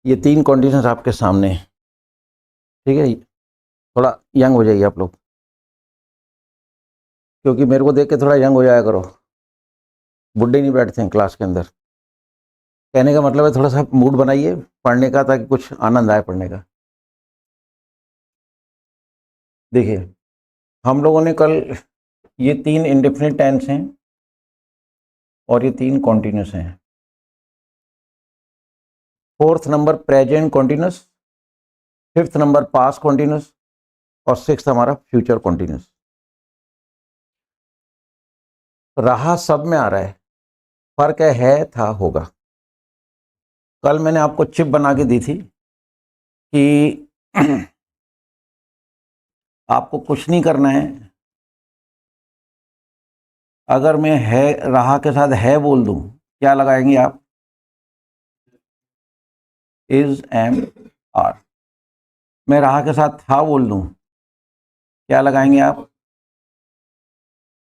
ये 3 कंडीशंस आपके सामने हैं, ठीक है। थोड़ा यंग हो जाइए आप लोग, क्योंकि मेरे को देख के थोड़ा यंग हो जाया करो, बुढ़े नहीं बैठते हैं क्लास के अंदर। कहने का मतलब है थोड़ा सा मूड बनाइए पढ़ने का, ताकि कुछ आनंद आए पढ़ने का। देखिए, हम लोगों ने कल ये 3 इंडेफिनिट टेंस हैं और ये 3 कॉन्टिन्यूस हैं। 4th number present continuous, 5th number past continuous और 6th हमारा फ्यूचर कॉन्टिन्यूस। रहा सब में आ रहा है, फर्क है था होगा। कल मैंने आपको चिप बना के दी थी कि आपको कुछ नहीं करना है। अगर मैं है रहा के साथ है बोल दूं, क्या लगाएंगे आप? Is, am, are. मैं रहा के साथ था बोल दूं, क्या लगाएंगे आप?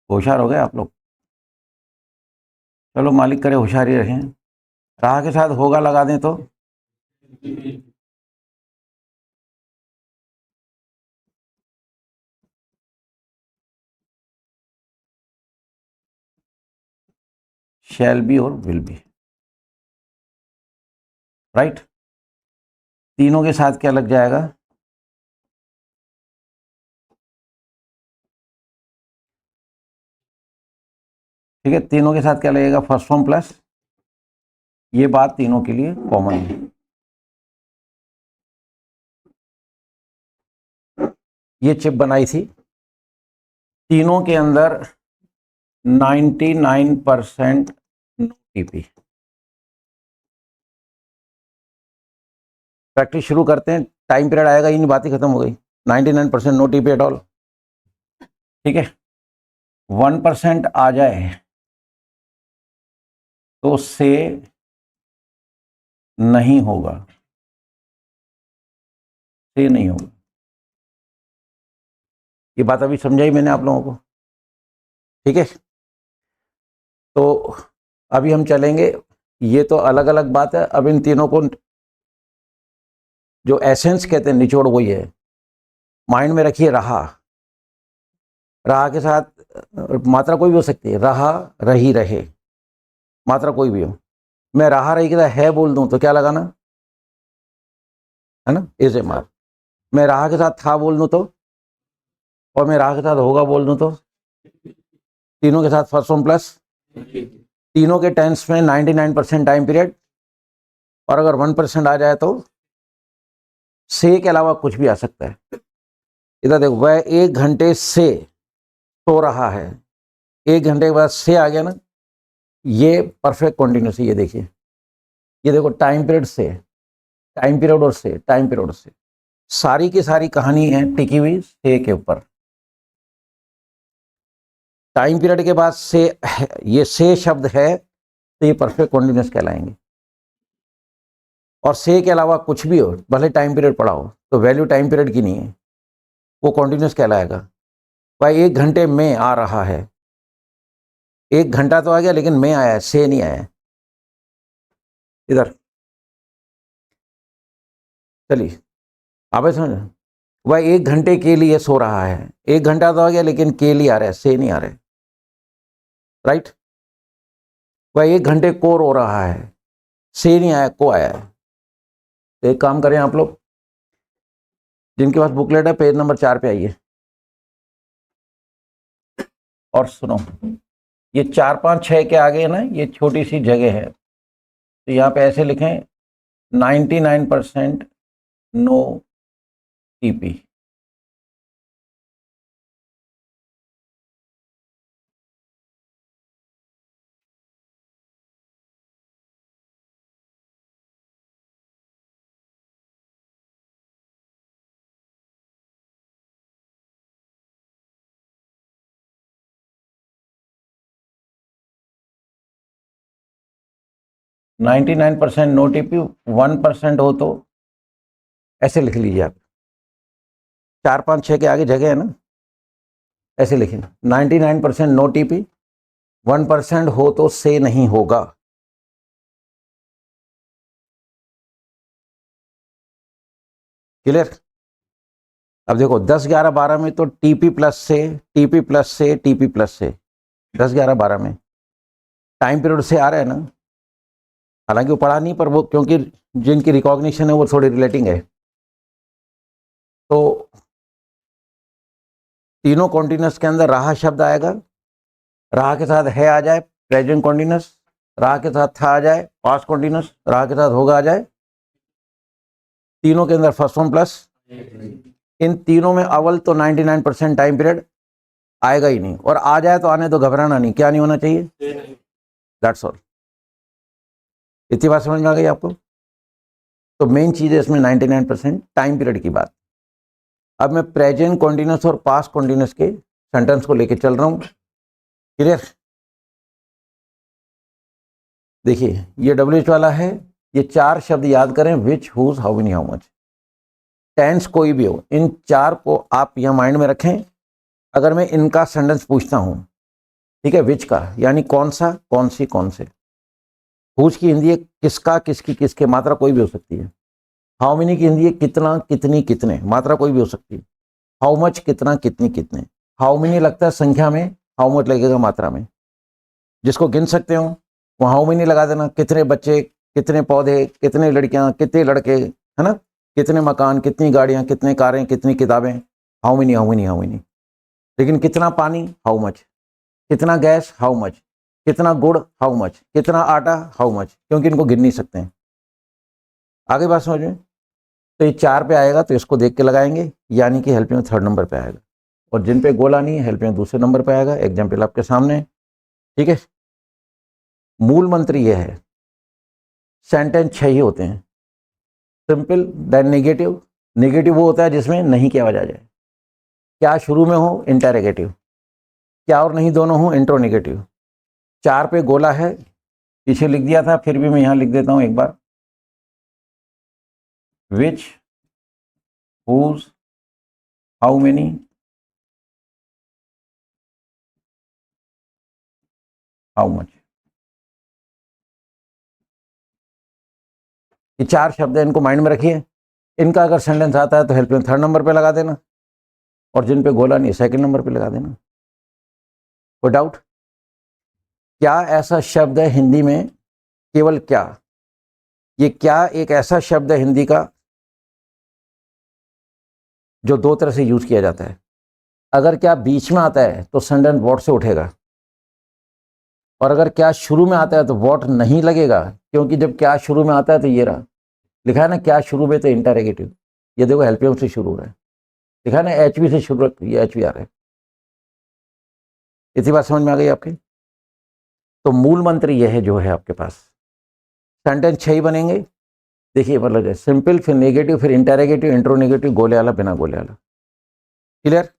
होशियार हो गए आप लोग। चलो मालिक करे होशियारी रखें। रहा के साथ होगा लगा दें तो शैल बी और विल बी, राइट। तीनों के साथ क्या लग जाएगा? ठीक है, तीनों के साथ क्या लगेगा? First form plus. ये बात तीनों के लिए कॉमन है। ये चिप बनाई थी, तीनों के अंदर 99% नो टीपी। प्रैक्टिस शुरू करते हैं, टाइम पीरियड आएगा, इन बातें खत्म हो गई। 99% नो टीपी एट ऑल, ठीक है। 1% आ जाए तो से नहीं होगा, से नहीं होगा। ये बात अभी समझाई मैंने आप लोगों को, ठीक है। तो अभी हम चलेंगे, ये तो अलग अलग बात है। अब इन तीनों को जो एसेंस कहते हैं, निचोड़ वही है। माइंड में रखिए, रहा, रहा के साथ मात्रा कोई भी हो सकती है, रहा, रही, रहे, मात्रा कोई भी हो। मैं रहा रही के साथ है बोल दूं तो क्या लगाना है ना? Is, am, are. मैं रहा के साथ था बोल दूं तो, और मैं रहा के साथ होगा बोल दूं तो, तीनों के साथ फर्स्ट फॉर्म प्लस। तीनों के टेंस में 99% टाइम पीरियड, और अगर 1% आ जाए तो से के अलावा कुछ भी आ सकता है। इधर देखो, वह 1 घंटे से सो रहा है, 1 घंटे के बाद से आ गया ना, ये परफेक्ट कॉन्टिन्यूस है। ये देखिए, ये देखो, टाइम पीरियड से, टाइम पीरियड और से, टाइम पीरियड और से, सारी की सारी कहानी है टिकी हुई से के ऊपर। टाइम पीरियड के बाद से, ये से शब्द है तो ये परफेक्ट कॉन्टिन्यूस कहलाएंगे। और से के अलावा कुछ भी हो, भले टाइम पीरियड पढ़ा हो, तो वैल्यू टाइम पीरियड की नहीं है, वो कॉन्टिन्यूस कहलाएगा। भाई 1 घंटे में आ रहा है, 1 घंटा तो आ गया लेकिन में आया है, से नहीं आया। इधर चलिए, आप समझ। वह 1 घंटे के लिए सो रहा है, 1 घंटा तो आ गया लेकिन के लिए आ रहा है, से नहीं आ रहा है, राइट। वह 1 घंटे को रो रहा है, से नहीं आया, को आया है। तो एक काम करें आप लोग, जिनके पास बुकलेट है, पेज नंबर 4 पे आइए और सुनो। ये 4, 5, 6 के आगे है ना, ये छोटी सी जगह है, तो यहाँ पे ऐसे लिखें 99% no TP. Ninety 99% no TP, 1% हो तो ऐसे लिख लीजिए आप। 4, 5, 6 के आगे जगह है ना, ऐसे लिखें 99% नो टीपी, 1% हो तो से नहीं होगा। क्लियर। अब देखो 10 11 12 में तो टीपी प्लस से टीपी प्लस से टीपी प्लस से 10 11 12 में टाइम पीरियड से आ रहा है ना, हालांकि वो पढ़ा नहीं, पर वो क्योंकि जिनकी रिकॉग्निशन है वो थोड़ी रिलेटिंग है। तो तीनों कॉन्टिन्यूस के अंदर रहा शब्द आएगा, रहा के साथ है आ जाए प्रेजेंट कॉन्टिन्यूस, रहा के साथ था आ जाए पास्ट कॉन्टिन्यूस, रहा के साथ होगा आ जाए, तीनों के अंदर फर्स्ट फॉर्म प्लस। इन तीनों में अव्वल तो 99% टाइम पीरियड आएगा ही नहीं, और आ जाए तो आने तो घबराना नहीं, क्या नहीं होना चाहिए, दैट्स ऑल। इतनी बात समझ में आ गई आपको। तो मेन चीज है इसमें 99% टाइम पीरियड की बात। अब मैं प्रेजेंट कॉन्टिन्यूस और पास्ट कॉन्टिन्यूस के सेंटेंस को लेके चल रहा हूं, क्लियर। देखिए ये WH वाला है, ये 4 शब्द याद करें, which, whose, how many, how much. Tense कोई भी हो, इन 4 को आप यहां माइंड में रखें। अगर मैं इनका सेंटेंस पूछता हूं, ठीक है, विच का यानी कौन सा, कौन सी, कौन से। हुज की हिंदी है किसका, किसकी, किसके, मात्रा कोई भी हो सकती है। हाउ मेनी की हिंदी है कितना, कितनी, कितने, मात्रा कोई भी हो सकती है। हाउ मच कितना, कितनी, कितने। हाउ मेनी लगता है संख्या में, हाउ मच लगेगा मात्रा में। जिसको गिन सकते हो वो हाउ मेनी लगा देना, कितने बच्चे, कितने पौधे, कितने लड़कियां, कितने लड़के, है ना, कितने मकान, कितनी गाड़ियां, कितने कारें, कितनी किताबें, how many, how many, how many. लेकिन कितना पानी, हाउ मच, कितना गैस, हाउ मच, कितना गुड़, हाउ मच, कितना आटा, हाउ मच, क्योंकि इनको गिन नहीं सकते हैं। आगे बात समझ में। तो ये 4 पे आएगा तो इसको देख के लगाएंगे, यानी कि हेल्पिंग 3rd नंबर पे आएगा, और जिन पे गोला नहीं है हेल्पिंग दूसरे नंबर पे आएगा। एग्जाम्पल आपके सामने, ठीक है। मूल मंत्र यह है, सेंटेंस 6 ही होते हैं, सिंपल, देन नेगेटिव। नेगेटिव वो होता है जिसमें नहीं की आवाज आ जाए, क्या शुरू में हो, इंटरोगेटिव, क्या और नहीं दोनों हो, इंट्रोनेगेटिव। 4 पे गोला है, पीछे लिख दिया था, फिर भी मैं यहां लिख देता हूं एक बार, which, whose, how many, how much. ये 4 शब्द है, इनको माइंड में रखिए। इनका अगर सेंटेंस आता है तो हेल्पिंग 3rd नंबर पे लगा देना, और जिन पे गोला नहीं 2nd नंबर पे लगा देना। कोई डाउट। क्या ऐसा शब्द है हिंदी में, केवल क्या, ये क्या एक ऐसा शब्द है हिंदी का जो 2 तरह से यूज किया जाता है। अगर क्या बीच में आता है तो सेंटेंस व्हाट से उठेगा, और अगर क्या शुरू में आता है तो व्हाट नहीं लगेगा, क्योंकि जब क्या शुरू में आता है तो ये रहा लिखा है ना, क्या शुरू में, तो इंटरोगेटिव। ये देखो हेल्पिंग से शुरू हो रहा है, लिखा है ना HV से शुरू, ये HV आ रहा है। इतनी बात समझ में आ गई आपकी। तो मूल मंत्र यह है जो है आपके पास, सेंटेंस 6 ही बनेंगे। देखिए मतलब सिंपल, फिर नेगेटिव, फिर इंटरोगेटिव, इंट्रोनेगेटिव, गोले वाला, बिना गोले वाला। क्लियर।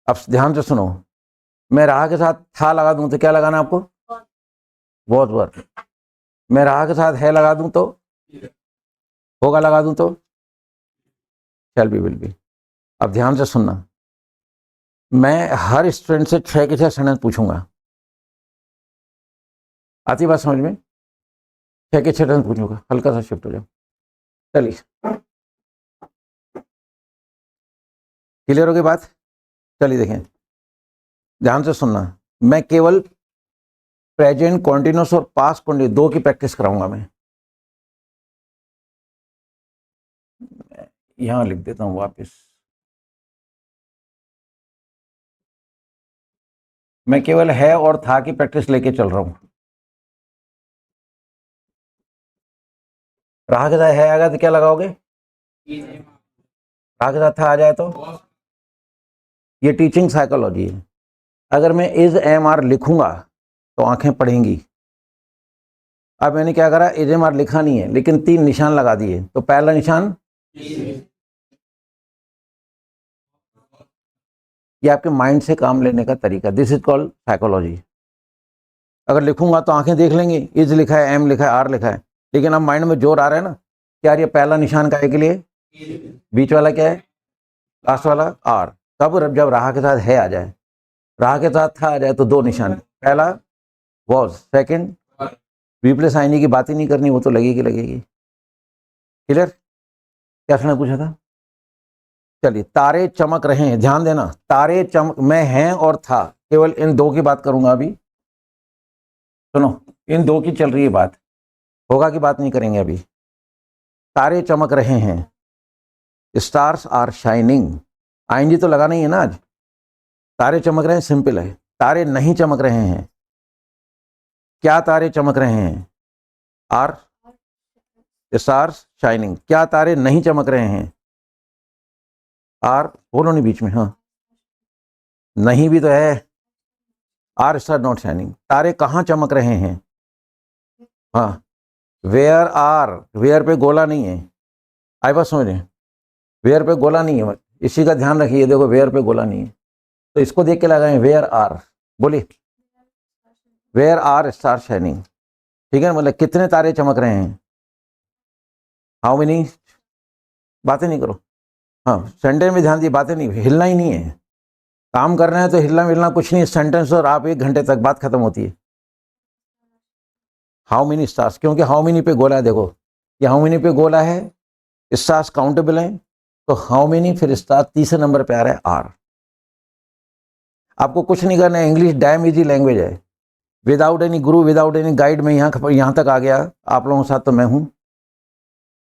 अब ध्यान से सुनो, मैं रहा के साथ था लगा दूं तो क्या लगाना आपको, बहुत वर्क। मैं रहा के साथ है लगा दूं तो, होगा लगा दूं तो, शैल बी, विल बी। अब ध्यान से सुनना, मैं हर स्टूडेंट से 6 के 6 सेंटेंस पूछूंगा। आती बात समझ में, 6 के 6 सेंटेंस पूछूंगा। हल्का सा शिफ्ट हो जाओ, चलिए क्लियर हो गई बात। चलिए देखें, ध्यान से सुनना, मैं केवल प्रेजेंट कॉन्टिन्यूस और पास्ट कॉन्टिन्यूस 2 की प्रैक्टिस कराऊंगा। मैं यहां लिख देता हूं वापस, मैं केवल है और था की प्रैक्टिस लेके चल रहा हूं। रहा के साथ है आएगा तो क्या लगाओगे, रहा के साथ था आ जाए तो, ये टीचिंग साइकोलॉजी है। अगर मैं इज एम आर लिखूंगा तो आंखें पढ़ेंगी। अब मैंने क्या करा, इज एम आर लिखा नहीं है लेकिन 3 निशान लगा दिए। तो पहला निशान, ये आपके माइंड से काम लेने का तरीका, दिस इज कॉल्ड साइकोलॉजी। अगर लिखूंगा तो आंखें देख लेंगी, इज लिखा है, एम लिखा है, आर लिखा है, लेकिन अब माइंड में जोर आ रहा है ना, क्या ये पहला निशान का है के लिए, बीच वाला क्या है, लास्ट वाला आर। कब, जब राह के साथ है आ जाए, राह के साथ था आ जाए तो 2 निशान, पहला वॉज, सेकंड वी प्लस आईनी की बात ही नहीं करनी, वो तो लगेगी लगेगी। क्लियर। क्या सर ने पूछा था? चलिए, तारे चमक रहे हैं, ध्यान देना, तारे चमक, मैं हैं और था, केवल इन दो की बात करूंगा अभी। सुनो, इन दो की चल रही है बात, होगा की बात नहीं करेंगे अभी। तारे चमक रहे हैं, स्टार्स आर शाइनिंग, आईएनजी तो लगा नहीं है ना आज। तारे चमक रहे हैं सिंपल है, तारे नहीं चमक रहे हैं। क्या तारे चमक रहे हैं? Are stars shining. क्या तारे नहीं चमक रहे हैं? आर, बोलो नहीं बीच में, हाँ नहीं भी तो है, आर स्टार नॉट शाइनिंग। तारे कहाँ चमक रहे हैं? हाँ, वेयर आर, वेयर पे गोला नहीं है, आई बात समझ रहे? वेयर पे गोला नहीं है, इसी का ध्यान रखिए, देखो वेयर पे गोला नहीं है, तो इसको देख के लगाएं, वेयर आर, बोलिए, वेयर आर स्टार शाइनिंग, ठीक है, मतलब कितने तारे चमक रहे हैं, हाउ मेनी, बातें नहीं करो, हाँ सेंटेंस में ध्यान दिए, बातें नहीं, हिलना ही नहीं है, काम कर रहे हैं तो हिलना मिलना कुछ नहीं, सेंटेंस और आप 1 घंटे तक बात खत्म होती है। हाउ मेनी स्टार्स, क्योंकि हाउ मेनी पे गोला है, देखो ये हाउ मेनी पे गोला है, स्टार्स काउंटेबल हैं, तो हाउ मेनी फिर स्टार तीसरे नंबर पे आ रहा है आर। आपको कुछ नहीं करना है, इंग्लिश डैम इजी लैंग्वेज है, विदाउट एनी गुरु विदाउट एनी गाइड में यहाँ तक आ गया आप लोगों के साथ, तो मैं हूँ,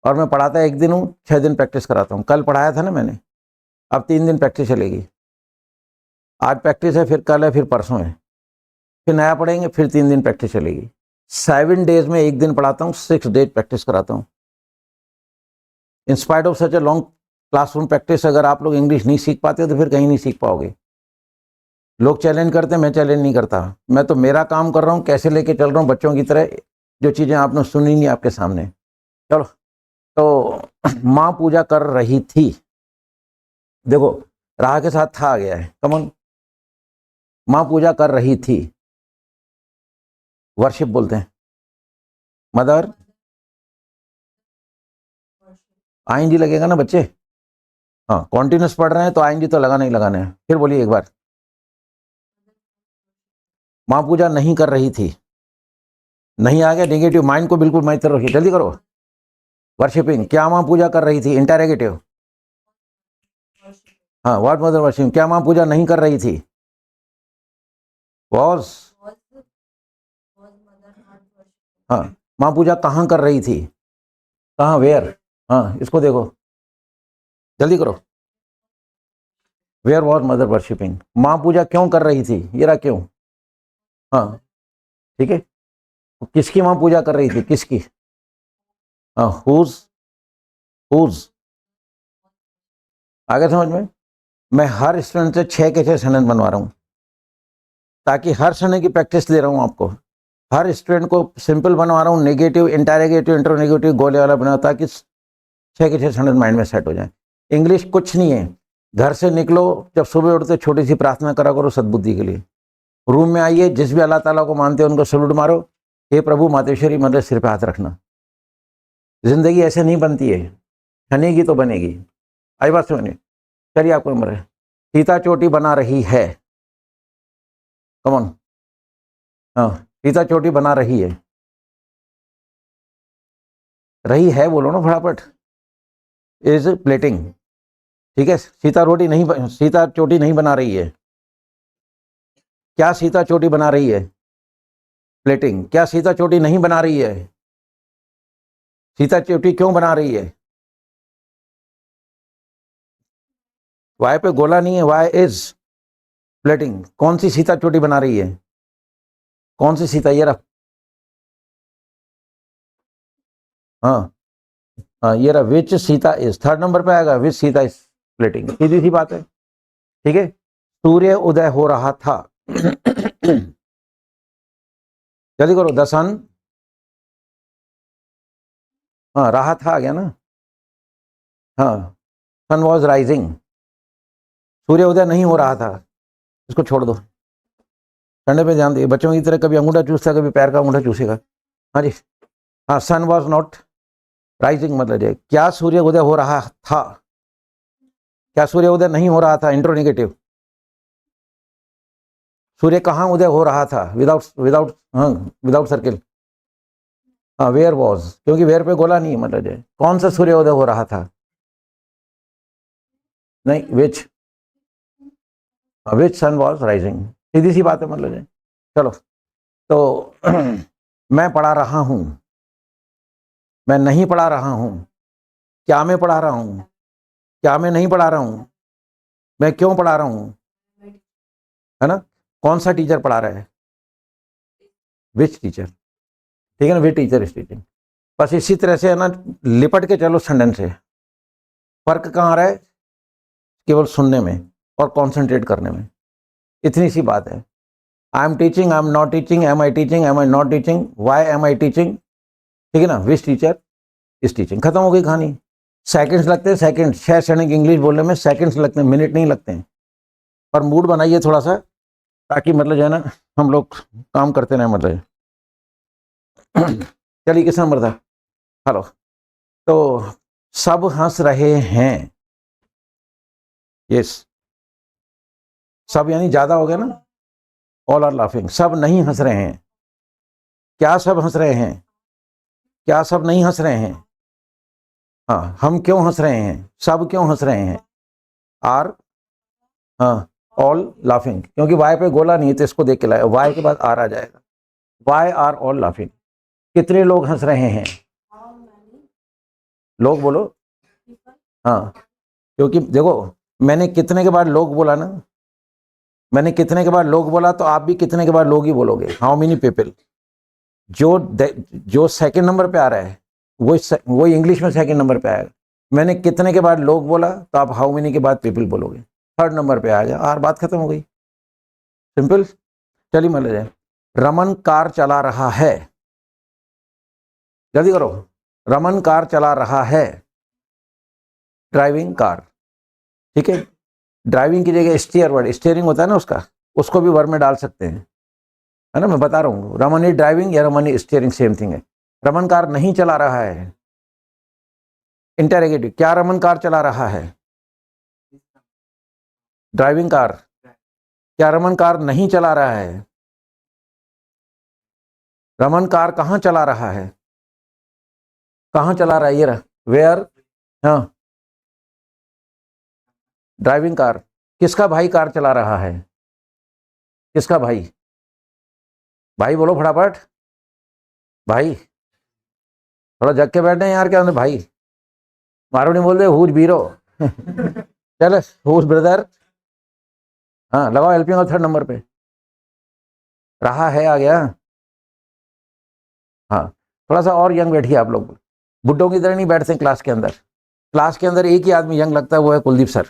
और मैं पढ़ाता 1 दिन हूँ, 6 दिन प्रैक्टिस कराता हूँ। कल पढ़ाया था ना मैंने, अब 3 दिन प्रैक्टिस चलेगी, आज प्रैक्टिस है, फिर कल है, फिर परसों है, फिर नया पढ़ेंगे, फिर 3 दिन प्रैक्टिस चलेगी। 7 डेज में 1 दिन पढ़ाता हूँ, 6 डेज प्रैक्टिस कराता हूँ। In spite of such a long classroom practice, अगर आप लोग इंग्लिश नहीं सीख पाते तो फिर कहीं नहीं सीख पाओगे। लोग चैलेंज करते हैं, मैं चैलेंज नहीं करता, मैं तो मेरा काम कर रहा हूँ, कैसे लेके चल रहा हूँ बच्चों की तरह, जो चीज़ें आपने सुनी नहीं आपके सामने। चलो, तो माँ पूजा कर रही थी, देखो राह के साथ था आ गया है, कमन, माँ पूजा कर रही थी, वर्शिप बोलते हैं, मदर, आईएनजी लगेगा ना बच्चे, हाँ कॉन्टिन्यूस पढ़ रहे हैं तो आईएनजी तो लगाना ही लगाना है। फिर बोलिए एक बार, माँ पूजा नहीं कर रही थी, नहीं आ गया, नेगेटिव माइंड को बिल्कुल माइंड तरफ रखिए, जल्दी करो। वर्शिपिंग, क्या माँ पूजा कर रही थी, इंटरोगेटिव, हाँ व्हाट मदर वर्शिपिंग, क्या माँ पूजा नहीं कर रही थी, वॉज, हाँ माँ पूजा कहाँ कर रही थी, कहाँ, वेयर, हाँ इसको देखो, जल्दी करो, वेयर वॉज मदर वर्शिपिंग। माँ पूजा क्यों कर रही थी, ये रहा क्यों, हाँ ठीक है, किसकी माँ पूजा कर रही थी, किसकी, हाँ हुज, हुज, आगे समझ में। मैं हर स्टूडेंट से 6 के 6 सेंटेंस बनवा रहा हूँ, ताकि हर समय की प्रैक्टिस दे रहा हूँ आपको, हर स्टूडेंट को सिंपल बनवा रहा हूँ, नेगेटिव इंटरोगेटिव इंट्रोनेगेटिव गोले वाला बना, ताकि 6 के 6 सेंटेंस माइंड में सेट हो जाए। इंग्लिश कुछ नहीं है, घर से निकलो, जब सुबह उठते छोटी सी प्रार्थना करा करो सद्बुद्धि के लिए, रूम में आइए, जिस भी अल्लाह ताला को मानते हैं उनको सलूट मारो, हे प्रभु मातेश्वरी मदद, सिर पे हाथ रखना। जिंदगी ऐसे नहीं बनती है, बनेगी तो बनेगी, आई बात सुनिए। चलिए आपको नंबर है, सीता चोटी बना रही है, कमॉन, हाँ सीता चोटी बना रही है, रही है बोलो ना फटाफट, इज प्लेटिंग, ठीक है, सीता चोटी नहीं बना रही है, क्या सीता चोटी बना रही है, प्लेटिंग, क्या सीता चोटी नहीं बना रही है, सीता चोटी क्यों बना रही है, वाई पे गोला नहीं है, वाई इज प्लेटिंग, कौन सी सीता चोटी बना रही है, कौन सी सीता, ये रहा, हाँ हाँ ये रहा, विच सीता इज, 3rd नंबर पे आएगा, विच सीता इज प्लेटिंग, सीधी सी बात है, ठीक है। सूर्य उदय हो रहा था, जल्दी करो, द सन, हाँ रहा था आ गया ना, हाँ सन वॉज राइजिंग, सूर्य उदय नहीं हो रहा था, इसको छोड़ दो, ठंडे पे ध्यान दिए, बच्चों की तरह कभी अंगूठा चूसता कभी पैर का अंगूठा चूसेगा, हाँ जी, हाँ सन वॉज नॉट राइजिंग, मतलब है क्या सूर्य उदय हो रहा था, क्या सूर्य उदय नहीं हो रहा था, इंट्रोनेगेटिव, सूर्य कहाँ उदय हो रहा था, विदाउट विदाउट, हाँ विदाउट सर्किल, हाँ वेयर वॉज, क्योंकि वेयर पे गोला नहीं है, मतलब है कौन सा सूर्य उदय हो रहा था, नहीं, विच सन वॉज राइजिंग, सीधी सी बात है, मतलब है। चलो, तो मैं पढ़ा रहा हूं, मैं नहीं पढ़ा रहा हूं, क्या मैं पढ़ा रहा हूं, क्या मैं नहीं पढ़ा रहा हूं, मैं क्यों पढ़ा रहा हूं, है ना, कौन सा टीचर पढ़ा रहा है, विच टीचर, ठीक है ना, विच टीचर इज टीचिंग। बस इसी तरह से है ना, लिपट के चलो सेंटेंस से। फर्क कहाँ आ रहा है, केवल सुनने में और कॉन्सेंट्रेट करने में, इतनी सी बात है। I am teaching, I am not teaching, am I teaching, am I not teaching, why am I teaching, ठीक है ना, विच टीचर इज टीचिंग, खत्म हो गई कहानी। सेकंड्स लगते हैं, सेकंड, 6 सेकंड इंग्लिश बोलने में सेकंड्स लगते हैं, मिनट नहीं लगते हैं। पर मूड बनाइए थोड़ा सा, ताकि मतलब जो है ना हम लोग काम करते रहे, मतलब चलिए किस नंबर था, हेलो। तो सब हंस रहे हैं, यस, सब यानी ज्यादा हो गया ना, ऑल आर लाफिंग, सब नहीं हंस रहे हैं, क्या सब हंस रहे हैं, क्या सब नहीं हंस रहे हैं, हाँ, हम क्यों हंस रहे हैं, सब क्यों हंस रहे हैं, आर, हाँ, ऑल लाफिंग, क्योंकि वाई पे गोला नहीं है तो इसको देख के लाया, वाई के बाद आर आ जाएगा, वाई आर ऑल लाफिंग, कितने लोग हंस रहे हैं, लोग बोलो, हाँ, क्योंकि देखो मैंने कितने के बाद लोग बोला ना, मैंने कितने के बाद लोग बोला, तो आप भी कितने के बाद लोग ही बोलोगे, हाउ मेनी पीपल। जो सेकंड नंबर पे आ रहा है वो इंग्लिश में सेकंड नंबर पे आएगा। मैंने कितने के बाद लोग बोला, तो आप हाउ मेनी के बाद पीपल बोलोगे, थर्ड नंबर पे आ गया, और बात खत्म हो गई, सिंपल। चलिए मान लीजिए, रमन कार चला रहा है, जल्दी करो, रमन कार चला रहा है, ड्राइविंग कार, ठीक है। ड्राइविंग की जगह स्टीयरिंग होता है ना उसका, उसको भी वर्ब में डाल सकते हैं, है ना, मैं बता रहा हूँ, रमन इज ड्राइविंग या Raman is steering same thing है। रमन कार नहीं चला रहा है, इंटेरोगेटिव, क्या रमन कार चला रहा है, ड्राइविंग कार, क्या रमन कार नहीं चला रहा है, रमन कार कहाँ चला रहा है, कहाँ चला रहा है, ये रहा, वेयर, हाँ, ड्राइविंग कार, किसका भाई कार चला रहा है, किसका भाई, भाई बोलो फटाफट, भाई, थोड़ा जग के बैठे हैं यार, क्या भाई, मारो नहीं बोल दे, हुज बीरो चल, हुज ब्रदर, हाँ लगाओ हेल्पिंग और थर्ड नंबर पे, रहा है आ गया, हाँ, थोड़ा सा और यंग बैठिए आप लोग, बुड्ढों की तरह नहीं बैठते क्लास के अंदर, क्लास के अंदर एक ही आदमी यंग लगता है, वो है कुलदीप सर,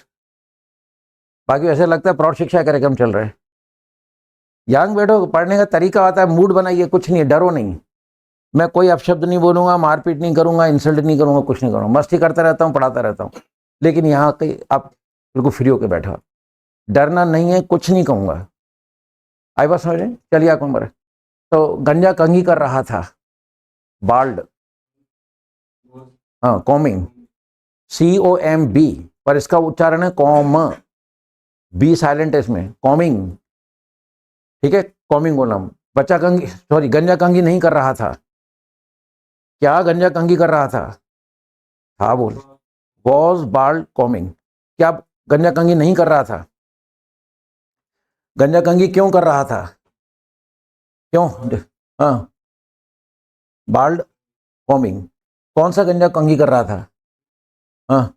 बाकी ऐसे लगता है प्रौढ़ शिक्षा कार्यक्रम चल रहा है। यंग बैठो, पढ़ने का तरीका आता है, मूड बनाइए, कुछ नहीं है, डरो नहीं, मैं कोई अपशब्द नहीं बोलूंगा, मारपीट नहीं करूंगा, इंसल्ट नहीं करूंगा, कुछ नहीं करूंगा, मस्ती करता रहता हूँ, पढ़ाता रहता हूँ, लेकिन यहाँ कहीं आप बिल्कुल फ्री होकर बैठा, डरना नहीं है, कुछ नहीं कहूंगा, आई बात समझ रहे, चलिए आप नंबर, तो गंजा कंघी कर रहा था, बाल्ड, हाँ, कॉमिंग, COMB, पर इसका उच्चारण है कॉम, बी साइलेंट है इसमें, कॉमिंग, ठीक है, कॉमिंग बोलना, बच्चा कंघी, सॉरी, गंजा कंघी नहीं कर रहा था, क्या गंजा कंघी कर रहा था, हाँ बोल, वॉज बाल्ड कॉमिंग, क्या गंजा कंघी नहीं कर रहा था, गंजा कंघी क्यों कर रहा था, क्यों, हाँ, बाल्ड कॉमिंग, कौन सा गंजा कंघी कर रहा था, हाँ,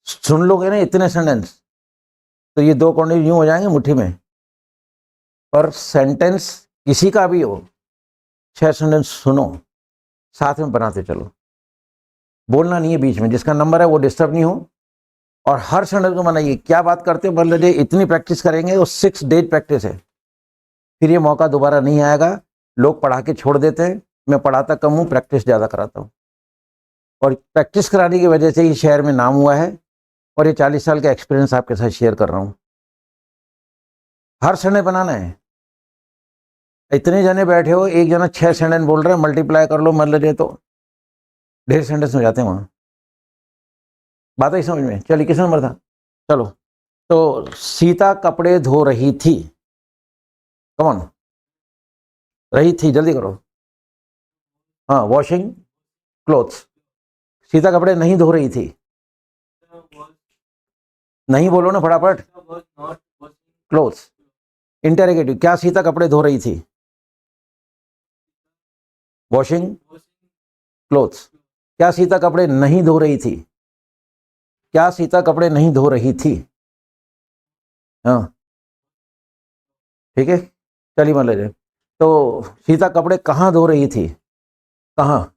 सुन लोगे ना इतने सेंटेंस, तो ये दो कौंडे यूं हो जाएंगे मुट्ठी में, पर सेंटेंस किसी का भी हो, 6 सेंटेंस सुनो, साथ में बनाते चलो, बोलना नहीं है बीच में, जिसका नंबर है वो डिस्टर्ब नहीं हो, और हर सेंटेंस को बनाइए, क्या बात करते हो, मतलब इतनी प्रैक्टिस करेंगे, वो 6 डेज प्रैक्टिस है, फिर ये मौका दोबारा नहीं आएगा, लोग पढ़ा के छोड़ देते हैं, मैं पढ़ाता कम हूँ, प्रैक्टिस ज़्यादा कराता हूँ, और प्रैक्टिस कराने की वजह से ही शहर में नाम हुआ है, और ये 40 साल का एक्सपीरियंस आपके साथ शेयर कर रहा हूँ, हर संडे बनाना है, इतने जने बैठे हो, एक जना 6 सेंटेंस बोल रहे हैं, मल्टीप्लाई कर लो, मतलब तो 1.5 सेंटेंस हो जाते हैं वहाँ, बात ही समझ में, चलिए किस नंबर था, चलो, तो सीता कपड़े धो रही थी, कौन रही थी, जल्दी करो, हाँ, वॉशिंग क्लोथ्स, सीता कपड़े नहीं धो रही थी, नहीं बोलो ना फटाफट। क्लोथ्स। इंटेरोगेटिव, क्या सीता कपड़े धो रही थी? Washing clothes. क्या सीता कपड़े नहीं धो रही थी? क्या सीता कपड़े नहीं धो रही थी? हाँ ठीक है, चलिए मान लीजिए। तो सीता कपड़े कहाँ धो रही थी? कहाँ?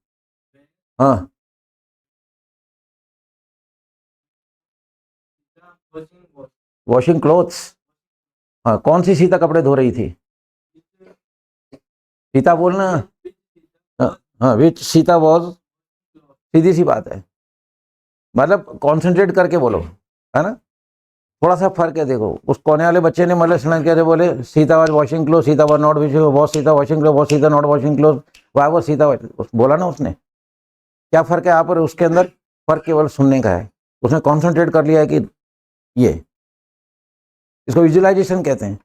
हाँ वॉशिंग क्लोथ्स। हाँ कौन सी सीता कपड़े धो रही थी? सीता बोलना। हाँ हाँ विच सीता वॉज। सीधी सी बात है, मतलब कॉन्सेंट्रेट करके बोलो, है ना। थोड़ा सा फर्क है, देखो उस कोने वाले बच्चे ने मतलब सुना कैसे बोले, Sita was washing cloth, Sita was not washing, was Sita washing cloth, was Sita not washing cloth, why वो सीता बोला ना उसने। क्या फर्क है यहाँ पर उसके अंदर? फर्क केवल सुनने का है, उसने कॉन्सेंट्रेट कर लिया है कि ये, इसको विजुअलाइजेशन कहते हैं।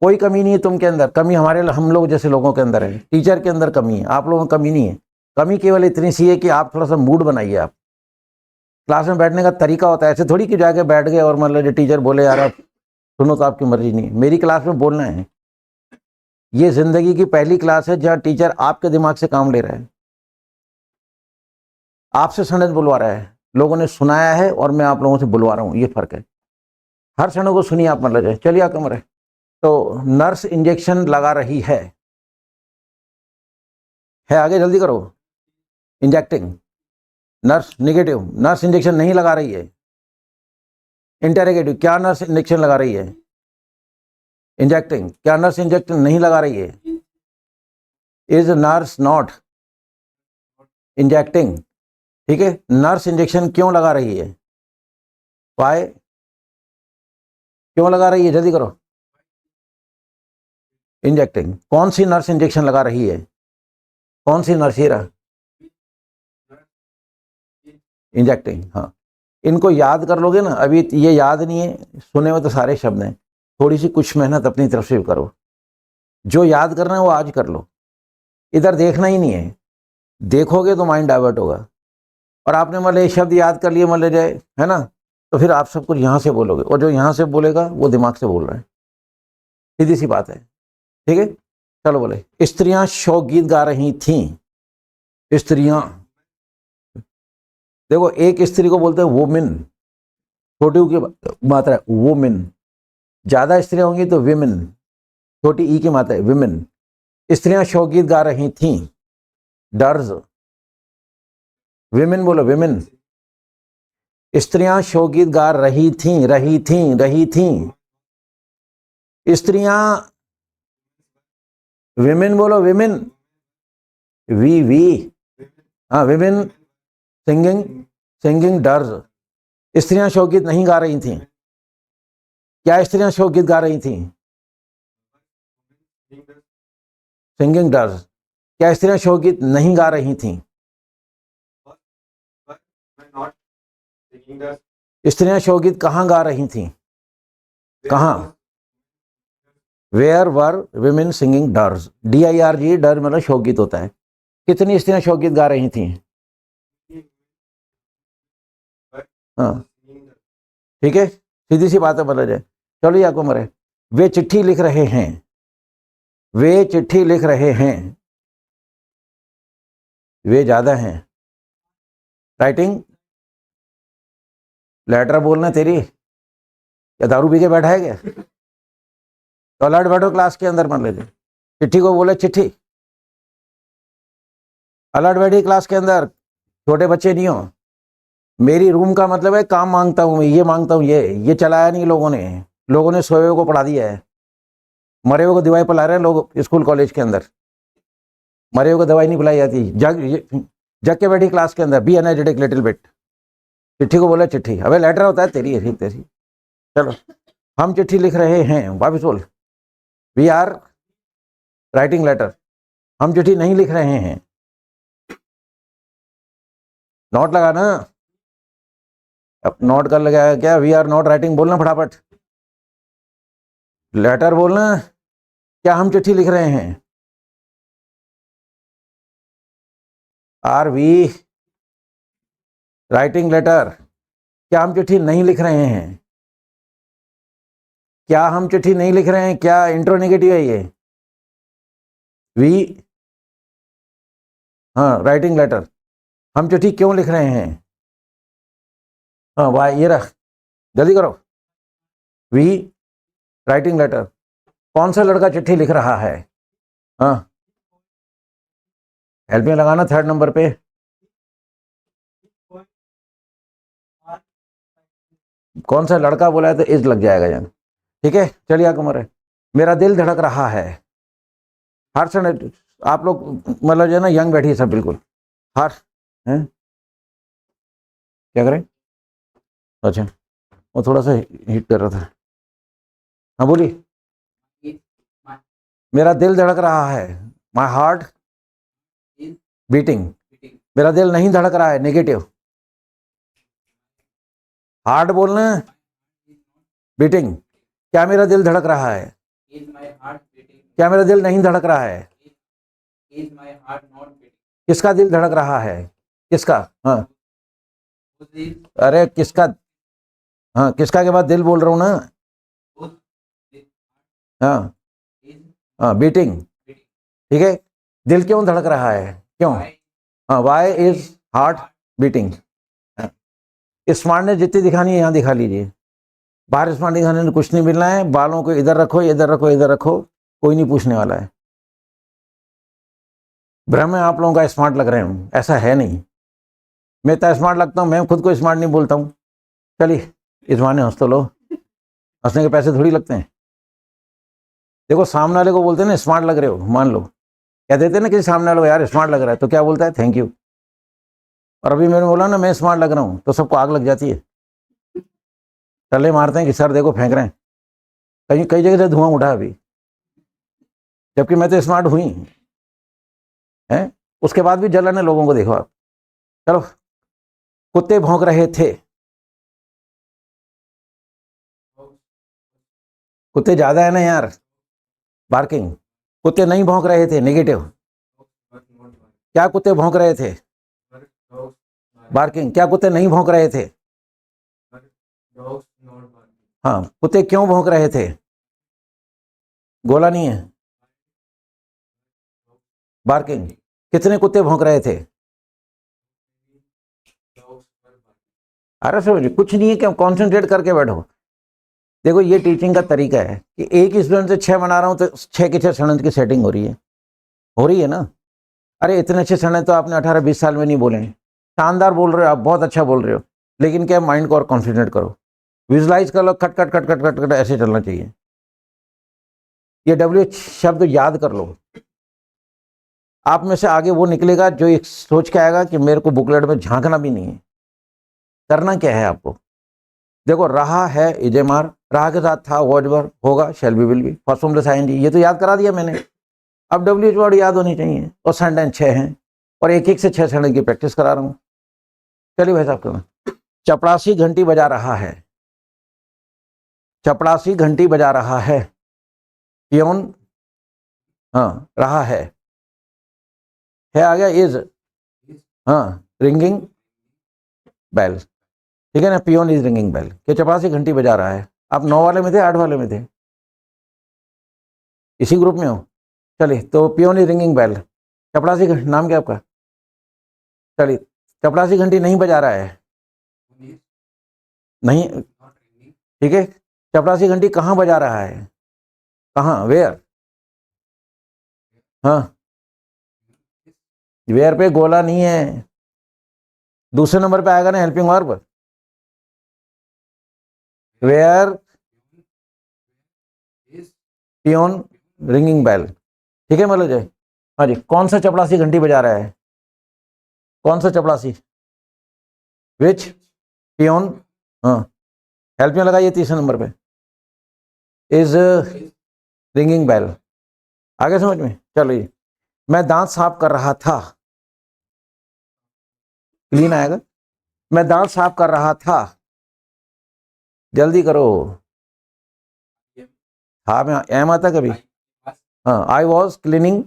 कोई कमी नहीं है तुम के अंदर, कमी हमारे हम लोग जैसे लोगों के अंदर है, टीचर के अंदर कमी है, आप लोगों में कमी नहीं है। कमी केवल इतनी सी है कि आप थोड़ा सा मूड बनाइए। आप क्लास में बैठने का तरीका होता है, ऐसे थोड़ी कि जाके बैठ गए और मतलब जो टीचर बोले यार आप सुनो तो आपकी मर्जी नहीं, मेरी क्लास में बोलना है। ये जिंदगी की पहली क्लास है जहाँ टीचर आपके दिमाग से काम ले रहा है, आपसे सेंटेंस बुलवा रहा है, लोगों ने सुनाया है और मैं आप लोगों से बुलवा रहा हूँ, ये फर्क है। हर क्षणों को सुनिए आप, मतलब चलिए आप कमरे। तो नर्स इंजेक्शन लगा रही है आगे जल्दी करो। Injecting, nurse negative, nurse injection नहीं लगा रही है। इंटेरोगेटिव, क्या नर्स इंजेक्शन लगा रही है? इंजेक्टिंग, क्या नर्स इंजेक्शन नहीं लगा रही है? Is nurse not injecting? ठीक है, नर्स इंजेक्शन क्यों लगा रही है? वाई, क्यों लगा रही है, जल्दी करो। इंजेक्टिंग, कौन सी नर्स इंजेक्शन लगा रही है? कौन सी नर्स? हीरा इंजेक्टिंग, हाँ। इनको याद कर लोगे ना, अभी ये याद नहीं है, सुने हुए तो सारे शब्द हैं, थोड़ी सी कुछ मेहनत अपनी तरफ से करो, जो याद करना है वो आज कर लो, इधर देखना ही नहीं है, देखोगे तो माइंड डाइवर्ट होगा। और आपने मतलब ये शब्द याद कर लिए मतलब जाए, है ना, तो फिर आप सब कुछ यहाँ से बोलोगे, और जो यहाँ से बोलेगा वो दिमाग से बोल रहा है, सीधी सी बात है। ठीक है, चलो बोले, स्त्रियां शोक गा रही थीं। स्त्रियां, देखो एक स्त्री को बोलते हैं वुमेन, छोटी की मात्रा है वुमेन, ज्यादा स्त्रियां होंगी तो विमेन, छोटी ई की मात्रा है विमेन। स्त्रियां शोकगीत गा रही थीं, डर्ज, विमेन बोलो विमेन। स्त्रियां शोकगीत गा रही थीं। स्त्रियां, विमेन बोलो विमेन, वी, हाँ विमेन सिंगिंग, सिंगिंग डर्ज। स्त्रियां शोकगीत नहीं गा रही थीं। क्या स्त्रियां शोकगीत गा रही थीं? Singing dirge. क्या स्त्रियां शोकगीत नहीं गा रही थीं? स्त्रियां शोकगीत कहाँ गा रही थीं? कहाँ? Where were women singing dirges, DIRG, dirge मतलब शोकगीत होता है। कितनी स्त्रियां शोकगीत गा रही थीं? हाँ ठीक है, सीधी सी बात है, बोला जाए। चलो ये आपको मरे, वे चिट्ठी लिख रहे हैं, वे चिट्ठी लिख रहे हैं, वे ज्यादा हैं। राइटिंग लेटर बोलना तेरी, या दारू पी के बैठा है क्या? तो अलर्ट बैठो क्लास के अंदर, मान लीजिए चिट्ठी को बोले चिट्ठी, अलर्ट बैठी क्लास के अंदर, छोटे बच्चे नहीं हो। मेरी रूम का मतलब है काम मांगता हूँ, ये मांगता हूँ, ये चलाया नहीं लोगों ने, लोगों ने सोए हुए को पढ़ा दिया है, मरे हुए को दवाई पिला रहे हैं लोग स्कूल कॉलेज के अंदर, मरे हुए को दवाई नहीं पिलाई जाती, जग के बैठी क्लास के अंदर, बी एनर्जेटिक लिटिल बिट। चिट्ठी को बोला चिट्ठी, अबे लेटर होता है तेरी ऐसी तेरी। चलो, हम चिट्ठी लिख रहे हैं, वापिस बोल, वी आर राइटिंग लेटर, हम चिट्ठी नहीं लिख रहे हैं, नोट लगाना, अब नोट कर लगाया क्या, वी आर नॉट राइटिंग बोलना फटाफट, लेटर बोलना, क्या हम चिट्ठी लिख रहे हैं? Are we writing letter? क्या हम चिट्ठी नहीं लिख रहे हैं? क्या हम चिट्ठी नहीं लिख रहे हैं? क्या इंट्रोनेगेटिव है ये? वी, हाँ, राइटिंग लेटर। हम चिट्ठी क्यों लिख रहे हैं? हाँ, वाई, ये रख, जल्दी करो। We writing letter. कौन सा लड़का चिट्ठी लिख रहा है? हाँ, हेल्प में लगाना थर्ड नंबर पे। कौन सा लड़का बोला है तो इज लग जाएगा यार। ठीक है, चलिए आगे उम्र है। मेरा दिल धड़क रहा है। हर समय आप लोग मतलब जो है ना यंग बैठी है सब बिल्कुल। हर हैं क्या करें? अच्छा, वो थोड़ा सा हिट कर रहा था। हाँ बोलिए। मेरा दिल धड़क रहा है। My heart beating. मेरा दिल नहीं धड़क रहा है, नेगेटिव। हार्ट बोलना है, बीटिंग। क्या मेरा दिल धड़क रहा है? क्या मेरा दिल नहीं धड़क रहा है? किसका दिल धड़क रहा है? किसका? हाँ, अरे किसका? हाँ, किसका के बाद दिल बोल रहा हूँ ना। हाँ हाँ, बीटिंग। ठीक है, दिल क्यों धड़क रहा है? क्यों? हाँ, why is heart beating. Smartness जितनी दिखानी है यहाँ दिखा लीजिए। बाहर स्मार्ट दिखाने में कुछ नहीं मिलना है। बालों को इधर रखो, इधर रखो, इधर रखो, कोई नहीं पूछने वाला है। भ्रम है आप लोगों का स्मार्ट लग रहे हूँ, ऐसा है नहीं। मैं इतना स्मार्ट लगता हूँ, मैं खुद को स्मार्ट नहीं बोलता हूँ। चलिए इस बहाने हंस तो लो, हंसने के पैसे थोड़ी लगते हैं। देखो सामने वाले को बोलते हैं ना स्मार्ट लग रहे हो, मान लो कह देते हैं ना कि सामने वाले को यार स्मार्ट लग रहा है, तो क्या बोलता है? Thank you. और अभी मैंने बोला ना मैं स्मार्ट लग रहा हूँ, तो सबको आग लग जाती है। टल्ले मारते हैं कि सर देखो फेंक रहे हैं। कहीं कई जगह से धुआं उठा अभी, जबकि मैं तो स्मार्ट हुई है। उसके बाद भी जलन है लोगों को, देखो आप। चलो, कुत्ते भौंक रहे थे। कुत्ते ज्यादा है ना यार, बार्किंग। कुत्ते नहीं भौंक रहे थे, नेगेटिव। क्या कुत्ते भौंक रहे थे? बार्किंग। क्या कुत्ते नहीं भौंक रहे थे? हाँ, कुत्ते क्यों भौंक रहे थे? गोला नहीं है, बार्किंग। कितने कुत्ते भौंक रहे थे? अरे समझ कुछ नहीं है, क्या कॉन्सेंट्रेट करके बैठो। देखो ये टीचिंग का तरीका है कि एक ही स्टूडेंट से 6 बना रहा हूँ तो 6 के 6 स्टूडेंट की सेटिंग हो रही है ना। अरे इतने अच्छे स्टूडेंट तो आपने 18-20 साल में नहीं बोले। शानदार बोल रहे हो आप, बहुत अच्छा बोल रहे हो, लेकिन क्या माइंड को और कॉन्सेंट्रेट करो, विजुलाइज कर लो, खट खट खट खट खट खट ऐसे चलना चाहिए। ये WH शब्द याद कर लो। आप में से आगे वो निकलेगा जो एक सोच के आएगा कि मेरे को बुकलेट में झांकना भी नहीं है। करना क्या है आपको? देखो रहा है इजेमार, रहा के साथ था वॉजवर, होगा shall be will be, first form plus ING, ये तो याद करा दिया मैंने। अब WH वर्ड याद होनी चाहिए, और सेंटेंस 6 हैं, और एक एक से 6 सेंटेंस की प्रैक्टिस करा रहा हूँ। चलिए भाई साहब करना। चपड़ासी घंटी बजा रहा है। चपड़ासी घंटी बजा रहा है। पियोन, हाँ, रहा है आ गया इज, हाँ, रिंगिंग बेल। ठीक है ना, पियोन इज रिंगिंग बेल। कि चपड़ासी घंटी बजा रहा है। आप 9 वाले में थे, 8 वाले में थे? इसी ग्रुप में हो? चलिए, तो पियोन इज रिंगिंग बेल। चपड़ासी नाम क्या आपका? चलिए, चपड़ासी घंटी नहीं बजा रहा है, नहीं, ठीक है। चपड़ासी घंटी कहाँ बजा रहा है? कहाँ, वेयर? हाँ, वेयर पे गोला नहीं है, दूसरे नंबर पे आएगा ना helping verb. Where peon ringing bell. ठीक है मतलब जय, हाँ जी। कौन सा चपड़ासी घंटी बजा रहा है? कौन सा चपड़ासी? विच पियोन, हाँ, हेल्प में लगाइए तीसरे नंबर पे, इज रिंगिंग बेल। आगे समझ में? चलिए, मैं दांत साफ कर रहा था। क्लीन आएगा। मैं दांत साफ कर रहा था, जल्दी करो। हाँ में एम आता कभी? हाँ, आई वॉज क्लीनिंग,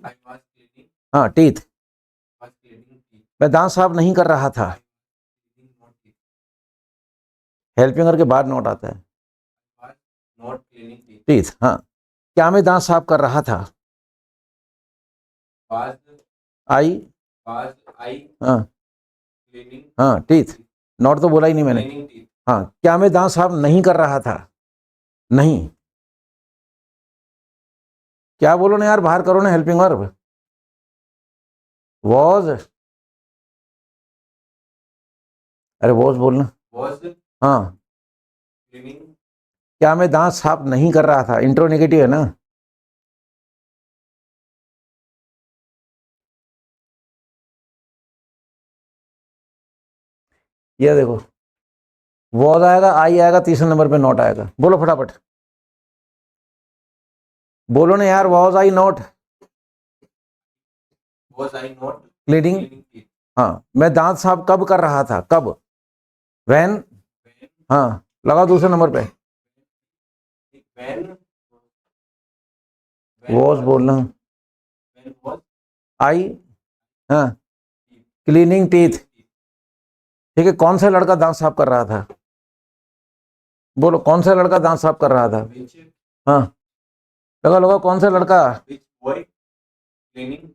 हाँ, टीथ। मैं दांत साफ नहीं कर रहा था। हेल्पिंग के बाद नॉट आता है, नॉट क्लीनिंग टीथ। हाँ, क्या मैं दांत साफ कर रहा था? वाज आई, आई हाँ क्लीनिंग हाँ, टीथ। नॉट तो बोला ही नहीं मैंने। Cleaning teeth. हाँ, क्या मैं दांत साफ नहीं कर रहा था? नहीं। क्या बोलो ना यार, बाहर करो ना हेल्पिंग वर्ब। वॉज, अरे वॉज बोलना। वाज हाँ, क्लीनिंग क्या मैं दांत साफ नहीं कर रहा था? इंट्रो नेगेटिव है ना। ये देखो, वॉज आएगा, आई आएगा, तीसरे नंबर पे नॉट आएगा। बोलो फटाफट, बोलो ना यार, was I not was I not cleaning. Cleaning teeth. हाँ, मैं दांत साफ कब कर रहा था? कब? व्हेन। हाँ, लगाओ दूसरे नंबर पे। व्हेन वॉज बोलना। व्हेन वाज आई, हाँ, क्लीनिंग टीथ। ठीक है, कौन सा लड़का दांत साफ कर रहा था? बोलो, कौन सा लड़का दांत साफ कर रहा था? व्हिच हाँ, लगा लगा, कौन सा लड़का? व्हिच बॉय क्लीनिंग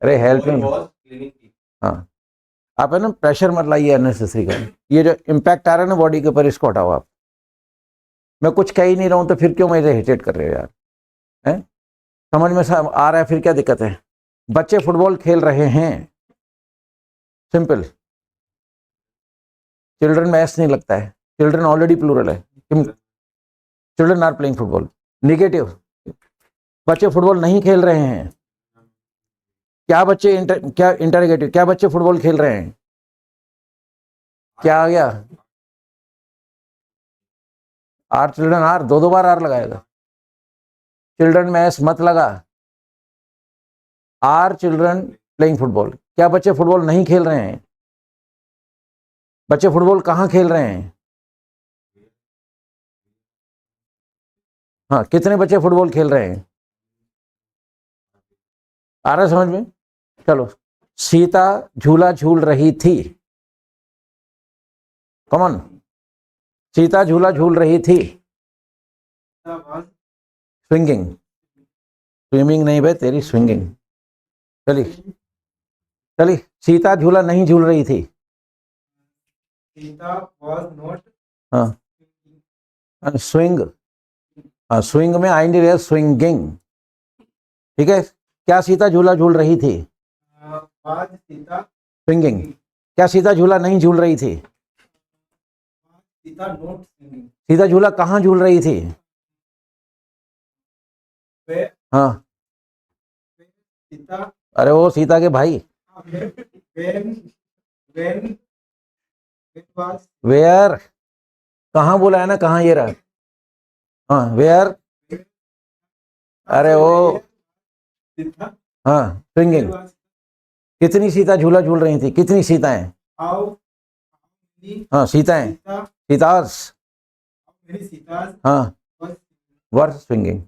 अरे हेल्पिंग। Was cleaning teeth. हाँ, आप है ना प्रेशर मत लाइए अननेसेसरी का। ये जो इम्पैक्ट आ रहा है ना बॉडी के ऊपर, इसको हटाओ आप। मैं कुछ कह ही नहीं रहा हूं तो फिर क्यों मुझे हेटेट कर रहे हो यार? हैं? समझ में सब आ रहा है, फिर क्या दिक्कत है? बच्चे फुटबॉल खेल रहे हैं, सिंपल। चिल्ड्रन में एस नहीं लगता है, चिल्ड्रन ऑलरेडी प्लूरल है। Children are playing football, negative. बच्चे फुटबॉल नहीं खेल रहे हैं। क्या बच्चे क्या इंटरगेटिव, क्या बच्चे फुटबॉल खेल रहे हैं? क्या आ गया? आर चिल्ड्रन, आर दो बार आर लगाएगा। चिल्ड्रन में एस मत लगा। आर चिल्ड्रन प्लेइंग फुटबॉल, क्या बच्चे फुटबॉल नहीं खेल रहे हैं? बच्चे फुटबॉल कहाँ खेल रहे हैं? हाँ, कितने बच्चे फुटबॉल खेल रहे हैं? आ रहा है समझ में? चलो, सीता झूला झूल रही थी। कॉमन, सीता झूला झूल रही थी। स्विंगिंग, स्विमिंग नहीं भाई तेरी, स्विंगिंग। चली चली, सीता झूला नहीं झूल रही थी। सीता वाज नॉट हाँ, स्विंग। हाँ, स्विंग में आएंगे रे, स्विंगिंग। ठीक है, क्या सीता झूला झूल रही थी? Was Sita swinging. क्या सीता झूला नहीं झूल रही थी? Sita not swinging. सीता झूला कहाँ झूल रही थी? Where हाँ, सीता अरे वो सीता के भाई। when when was वेयर, कहाँ बोला है ना, कहाँ ये रहा। हाँ, वेयर। अरे वो, सीता हाँ, स्विंगिंग। was कितनी सीता झूला झूल रही थी? कितनी सीताएं? how many हाँ, सीताएं, सीता सीतास। how many सीतास हाँ, was वर स्विंगिंग।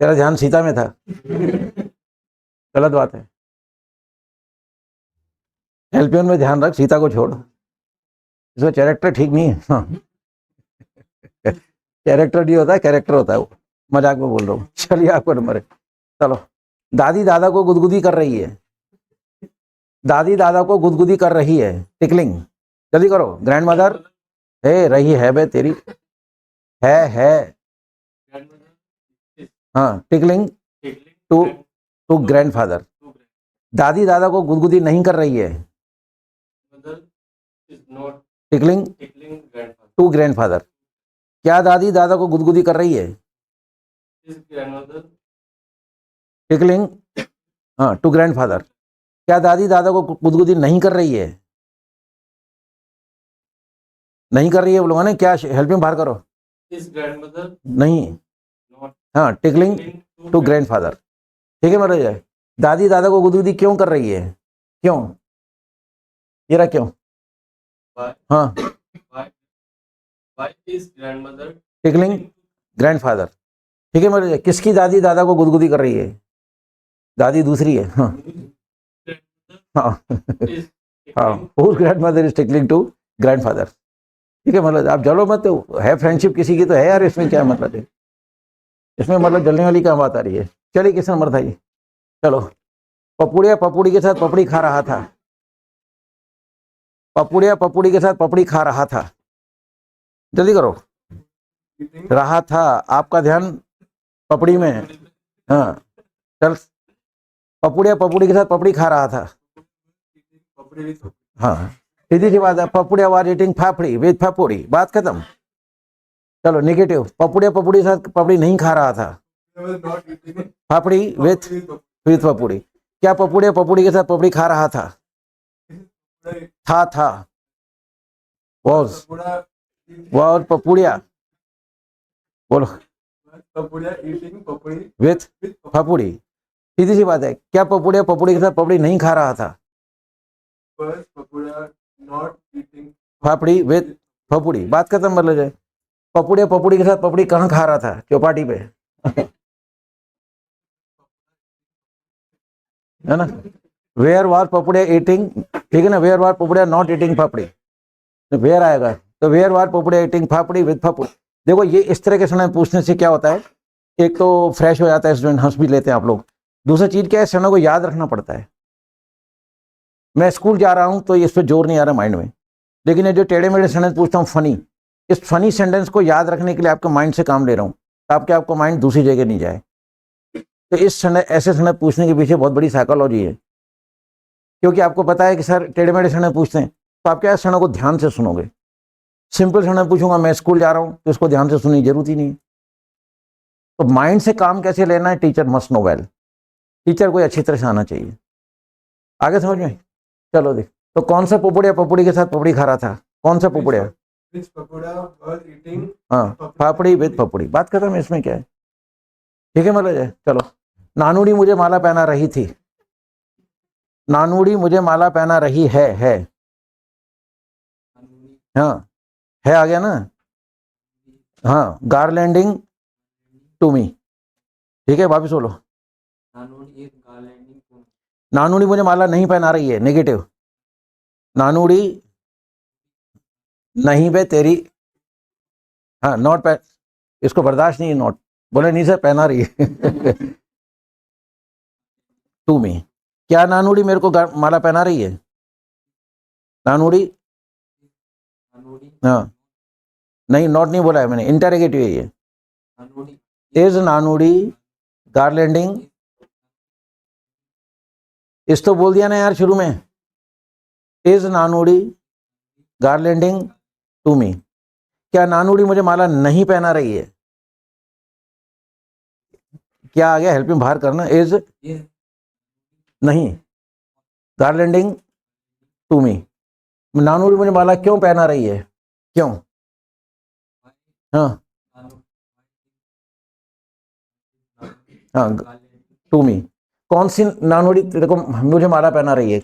तेरा ध्यान सीता में था, गलत बात है। हेल्पियन में ध्यान रख, सीता को छोड़। इसका कैरेक्टर ठीक नहीं है। हाँ, कैरेक्टर नहीं होता है, कैरेक्टर होता है वो। मजाक में बोल रहा हूँ। चलिए, आपको नंबर है। चलो, दादी दादा को गुदगुदी कर रही है। दादी दादा को गुदगुदी कर रही है, टिकलिंग। जल्दी करो, ग्रैंड मदर। है रही है बे तेरी, है। हाँ, टिकलिंग टू टू ग्रैंडफादर। दादी दादा को गुदगुदी नहीं कर रही है, टिकलिंग टू ग्रैंडफादर। क्या दादी दादा को गुदगुदी कर रही है? टिकलिंग, हाँ, टू ग्रैंडफादर। क्या दादी दादा को गुदगुदी नहीं कर रही है? नहीं कर रही है बोलूंगा ना, क्या हेल्पिंग बाहर करो। नहीं, हाँ, टिकलिंग टू ग्रैंडफादर। ठीक है मेरा जाए। दादी दादा को गुदगुदी क्यों कर रही है? क्यों? ये रहा क्यों। हाँ, टिकलिंग ग्रैंडफादर। ठीक है मेरे जाए। किसकी दादी दादा को गुदगुदी कर रही है? दादी दूसरी है। हाँ हाँ हाँ, whose grandmother is tickling to grandfather. ठीक है, मतलब आप जलो मत, तो है फ्रेंडशिप किसी की तो है यार, इसमें क्या मतलब है, इसमें मतलब जलने वाली क्या बात आ रही है। चलिए किस नंबर था ये, चलो। पपुड़िया पपुड़ी के साथ पपड़ी खा रहा था, पपुड़िया पपुड़ी के साथ पपड़ी खा रहा था, जल्दी करो। eating, रहा था, आपका ध्यान पपड़ी में है। हाँ चल, पपुड़िया पपुड़ी के साथ पपड़ी खा रहा था। papdi with हाँ सीधी सी बात है, पपुड़िया वाज ईटिंग फाफड़ी विद पपड़ी, बात खत्म। चलो नेगेटिव, पपुड़िया पपुड़ी के साथ पपड़ी नहीं खा रहा था, I was not eating fafdi with papdi with with papdi. क्या पपुड़िया पपुड़ी के साथ पपड़ी खा रहा था, papdi. था वॉज Papuda वॉज पपुड़िया, बोलो papuda eating papdi with with पपुड़ी। सीधी सी बात है, क्या पपुड़िया पपुड़ी के साथ पपड़ी नहीं खा रहा था, was papuda not eating fafdi with papudi, बात खत्म। मतलब है पपुड़िया पपुड़ी के साथ पपड़ी कहाँ खा रहा था, चौपाटी पे, है ना। वेयर वाज पपुड़िया ईटिंग, ठीक है ना, where was Papudiya not eating papdi, तो वेयर आएगा, तो where was Papudiya eating papdi with papdi. देखो ये इस तरह के समय पूछने से क्या होता है, एक तो फ्रेश हो जाता है स्टूडेंट, हंस भी लेते हैं आप लोग। दूसरा चीज क्या है, समय को याद रखना पड़ता है। मैं स्कूल जा रहा हूं तो इस पर जोर नहीं आ रहा माइंड में, लेकिन ये जो टेढ़े मेढ़े सेंटेंस पूछता हूँ फनी, इस फनी सेंटेंस को याद रखने के लिए आपके माइंड से काम ले रहा हूँ, ताकि आपका माइंड दूसरी जगह नहीं जाए। तो इस समय ऐसे समय पूछने के पीछे बहुत बड़ी साइकोलॉजी है, क्योंकि आपको पता है कि सर टेढ़े मेढ़े समय पूछते हैं, तो आप क्या समय को ध्यान से सुनोगे। सिंपल समय पूछूंगा मैं स्कूल जा रहा हूँ, तो इसको ध्यान से सुनने की जरूरत ही नहीं है। तो माइंड से काम कैसे लेना है, teacher must no well, teacher को अच्छी तरह से आना चाहिए। आगे समझ में, चलो देख, तो कौन सा पपुड़िया पपुड़ी के साथ पपड़ी खा रहा था, कौन सा पपुड़िया, which papuda was eating हाँ पापड़ी विद पपड़ी, बात खत्म है, इसमें क्या है, ठीक है। मतलब है, चलो। नानुड़ी मुझे माला पहना रही थी, नानुड़ी मुझे माला पहना रही है, हाँ है आ गया ना, हाँ गार्लैंडिंग टू मी, ठीक है, वापिस बोलो। नानुड़ी मुझे माला नहीं पहना रही है, नेगेटिव, नानुड़ी नहीं बे तेरी, हाँ नॉट पहन, इसको बर्दाश्त नहीं है नॉट, बोले नहीं सर पहना रही है टू मी, क्या नानुड़ी मेरे को माला पहना रही है, नानुड़ी, हाँ नहीं नॉट नहीं बोला है मैंने, इंटरोगेटिव है ये, इज नानुड़ी गार्लैंडिंग, इस तो बोल दिया ना यार शुरू में, इज नानुड़ी गार्लैंडिंग टू मी, क्या नानुड़ी मुझे माला नहीं पहना रही है, क्या आ गया, हेल्प में बाहर करना, इज नहीं गार्लैंडिंग टू मी, नानुड़ी मुझे माला क्यों पहना रही है, क्यों, हाँ हाँ टू मी, कौन सी नानुड़ी देखो मुझे माला पहना रही है,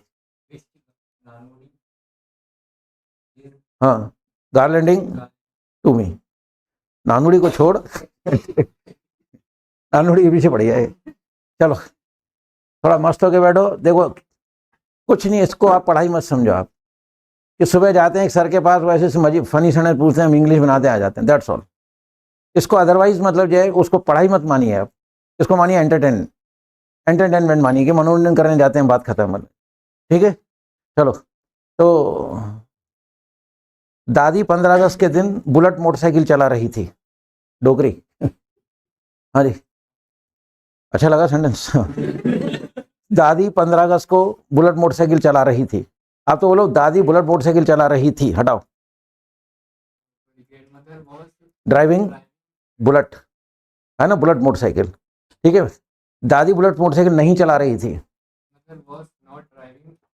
हाँ गार्लैंडिंग टू मी, नानुड़ी को छोड़ नानुड़ी के पीछे बढ़िया है। चलो थोड़ा मस्त होके बैठो, देखो कुछ नहीं, इसको आप पढ़ाई मत समझो, आप कि सुबह जाते हैं एक सर के पास, वैसे मजीब फनी सने पूछते हैं, हम इंग्लिश बनाते आ जाते हैं, दैट्स ऑल। इसको अदरवाइज मतलब जो है उसको पढ़ाई मत मानिए आप, इसको मानिए एंटरटेनमेंट मानिए, कि मनोरंजन करने जाते हैं, बात खत्म, मतलब ठीक है। चलो, तो दादी 15 अगस्त के दिन बुलेट मोटरसाइकिल चला रही थी, डोगरी हाँ जी, अच्छा लगा सेंटेंस दादी 15 अगस्त को बुलेट मोटरसाइकिल चला रही थी, आप तो बोलो दादी बुलेट मोटरसाइकिल चला रही थी, हटाओ, ड्राइविंग बुलेट, है ना, बुलेट मोटरसाइकिल, ठीक है। दादी बुलेट मोटरसाइकिल नहीं चला रही थी,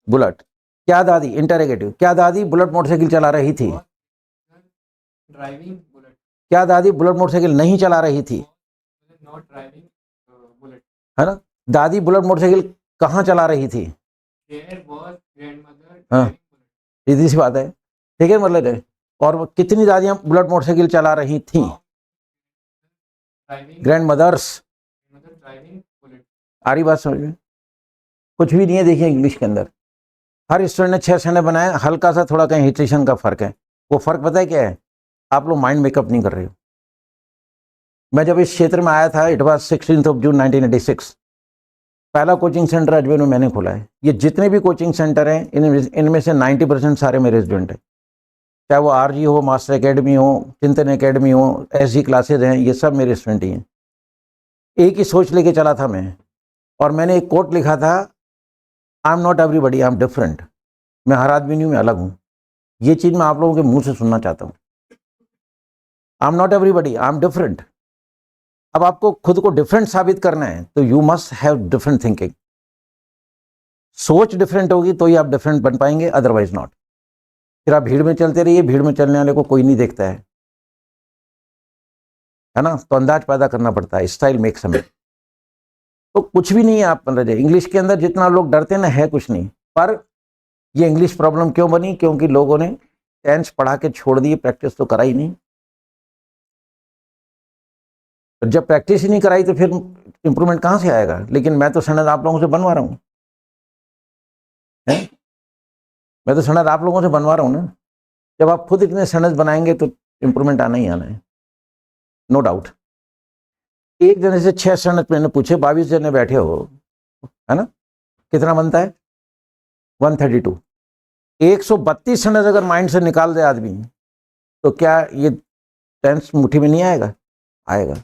बुलेट, क्या दादी, इंटरोगेटिव, क्या दादी बुलेट मोटरसाइकिल चला रही थी, क्या दादी बुलेट मोटरसाइकिल नहीं चला रही थी, है ना, दादी बुलेट मोटरसाइकिल कहाँ चला रही थी, हाँ सीधी सी बात है, ठीक है। मतलब है, और कितनी दादियां बुलेट मोटरसाइकिल चला रही थी, ग्रैंड मदर्स, आ रही बात समझ में, कुछ भी नहीं है, देखिए इंग्लिश के अंदर हर स्टूडेंट ने 6 सेंटेंस बनाए, हल्का सा थोड़ा कहीं हिटेशन का फर्क है, वो फर्क पता है क्या है? आप लोग माइंड मेकअप नहीं कर रहे हो। मैं जब इस क्षेत्र में आया था, इट वाज 16 जून 1986। पहला कोचिंग सेंटर अजमेर में मैंने खोला है। ये जितने भी कोचिंग सेंटर हैं इनमें से 90% सारे मेरे स्टूडेंट हैं। चाहे वो आरजी हो, मास्टर एकेडमी हो, चिंतन एकेडमी हो, एसजी क्लासेज हैं, ये सब मेरे स्टूडेंट ही हैं। एक ही सोच लेके चला था मैं, और मैंने एक कोट लिखा था, आई am not everybody, I am different. मैं हर आदमी नहीं हूँ, मैं अलग हूँ। ये चीज़ मैं आप लोगों के मुंह से सुनना चाहता हूँ। आई am not everybody, I am different. अब आपको खुद को डिफरेंट साबित करना है तो you must have different thinking. सोच डिफरेंट होगी तो ही आप डिफरेंट बन पाएंगे, अदरवाइज नॉट। फिर आप भीड़ में चलते रहिए, भीड़ में चलने वाले को कोई नहीं देखता है ना। तो अंदाज पैदा करना पड़ता है, स्टाइल मेक्स अ मैन। तो कुछ भी नहीं है। आप मतलब इंग्लिश के अंदर जितना लोग डरते हैं ना, है कुछ नहीं। पर ये इंग्लिश प्रॉब्लम क्यों बनी? क्योंकि लोगों ने टेंस पढ़ा के छोड़ दी, प्रैक्टिस तो कराई नहीं। तो जब प्रैक्टिस ही नहीं कराई तो फिर इंप्रूवमेंट कहाँ से आएगा? लेकिन मैं तो सनद आप लोगों से बनवा रहा हूँ, मैं तो सनद आप लोगों से बनवा रहा हूँ ना। जब आप खुद इतने सनद बनाएंगे तो इंप्रूवमेंट आना ही आना है, नो डाउट। एक जने से 6 सनद मैंने पूछे, 22 जने बैठे हो, है ना, कितना बनता है? 132। 132 सनद अगर माइंड से निकाल दे आदमी, तो क्या ये टेंस मुट्ठी में नहीं आएगा? आएगा।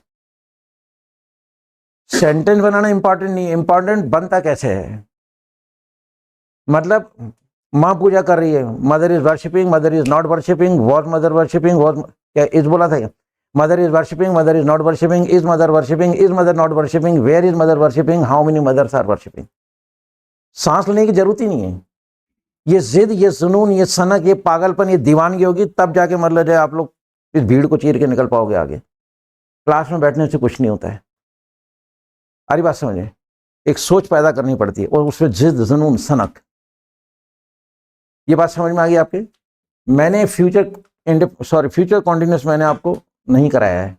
सेंटेंस बनाना इंपॉर्टेंट नहीं है, इंपॉर्टेंट बनता कैसे है। मतलब माँ पूजा कर रही है, mother is worshipping, mother is not worshipping, was mother worshipping, was क्या इज बोला था क्या? Mother is worshipping, mother is not worshipping, is mother worshipping, is mother not worshipping, where is mother worshipping, how many mothers are worshipping. सांस लेने की जरूरत ही नहीं है। ये जिद, ये जुनून, ये सनक, ये पागलपन, ये दीवानगी होगी तब जाके मतलब आप लोग इस भीड़ को चीर के निकल पाओगे आगे। क्लास में बैठने से कुछ नहीं होता है। सारी बात समझे? एक सोच पैदा करनी पड़ती है, और उसमें जिद, जुनून, सनक। ये बात समझ में आ गई आपके? मैंने फ्यूचर कॉन्टिन्यूस मैंने आपको नहीं कराया है,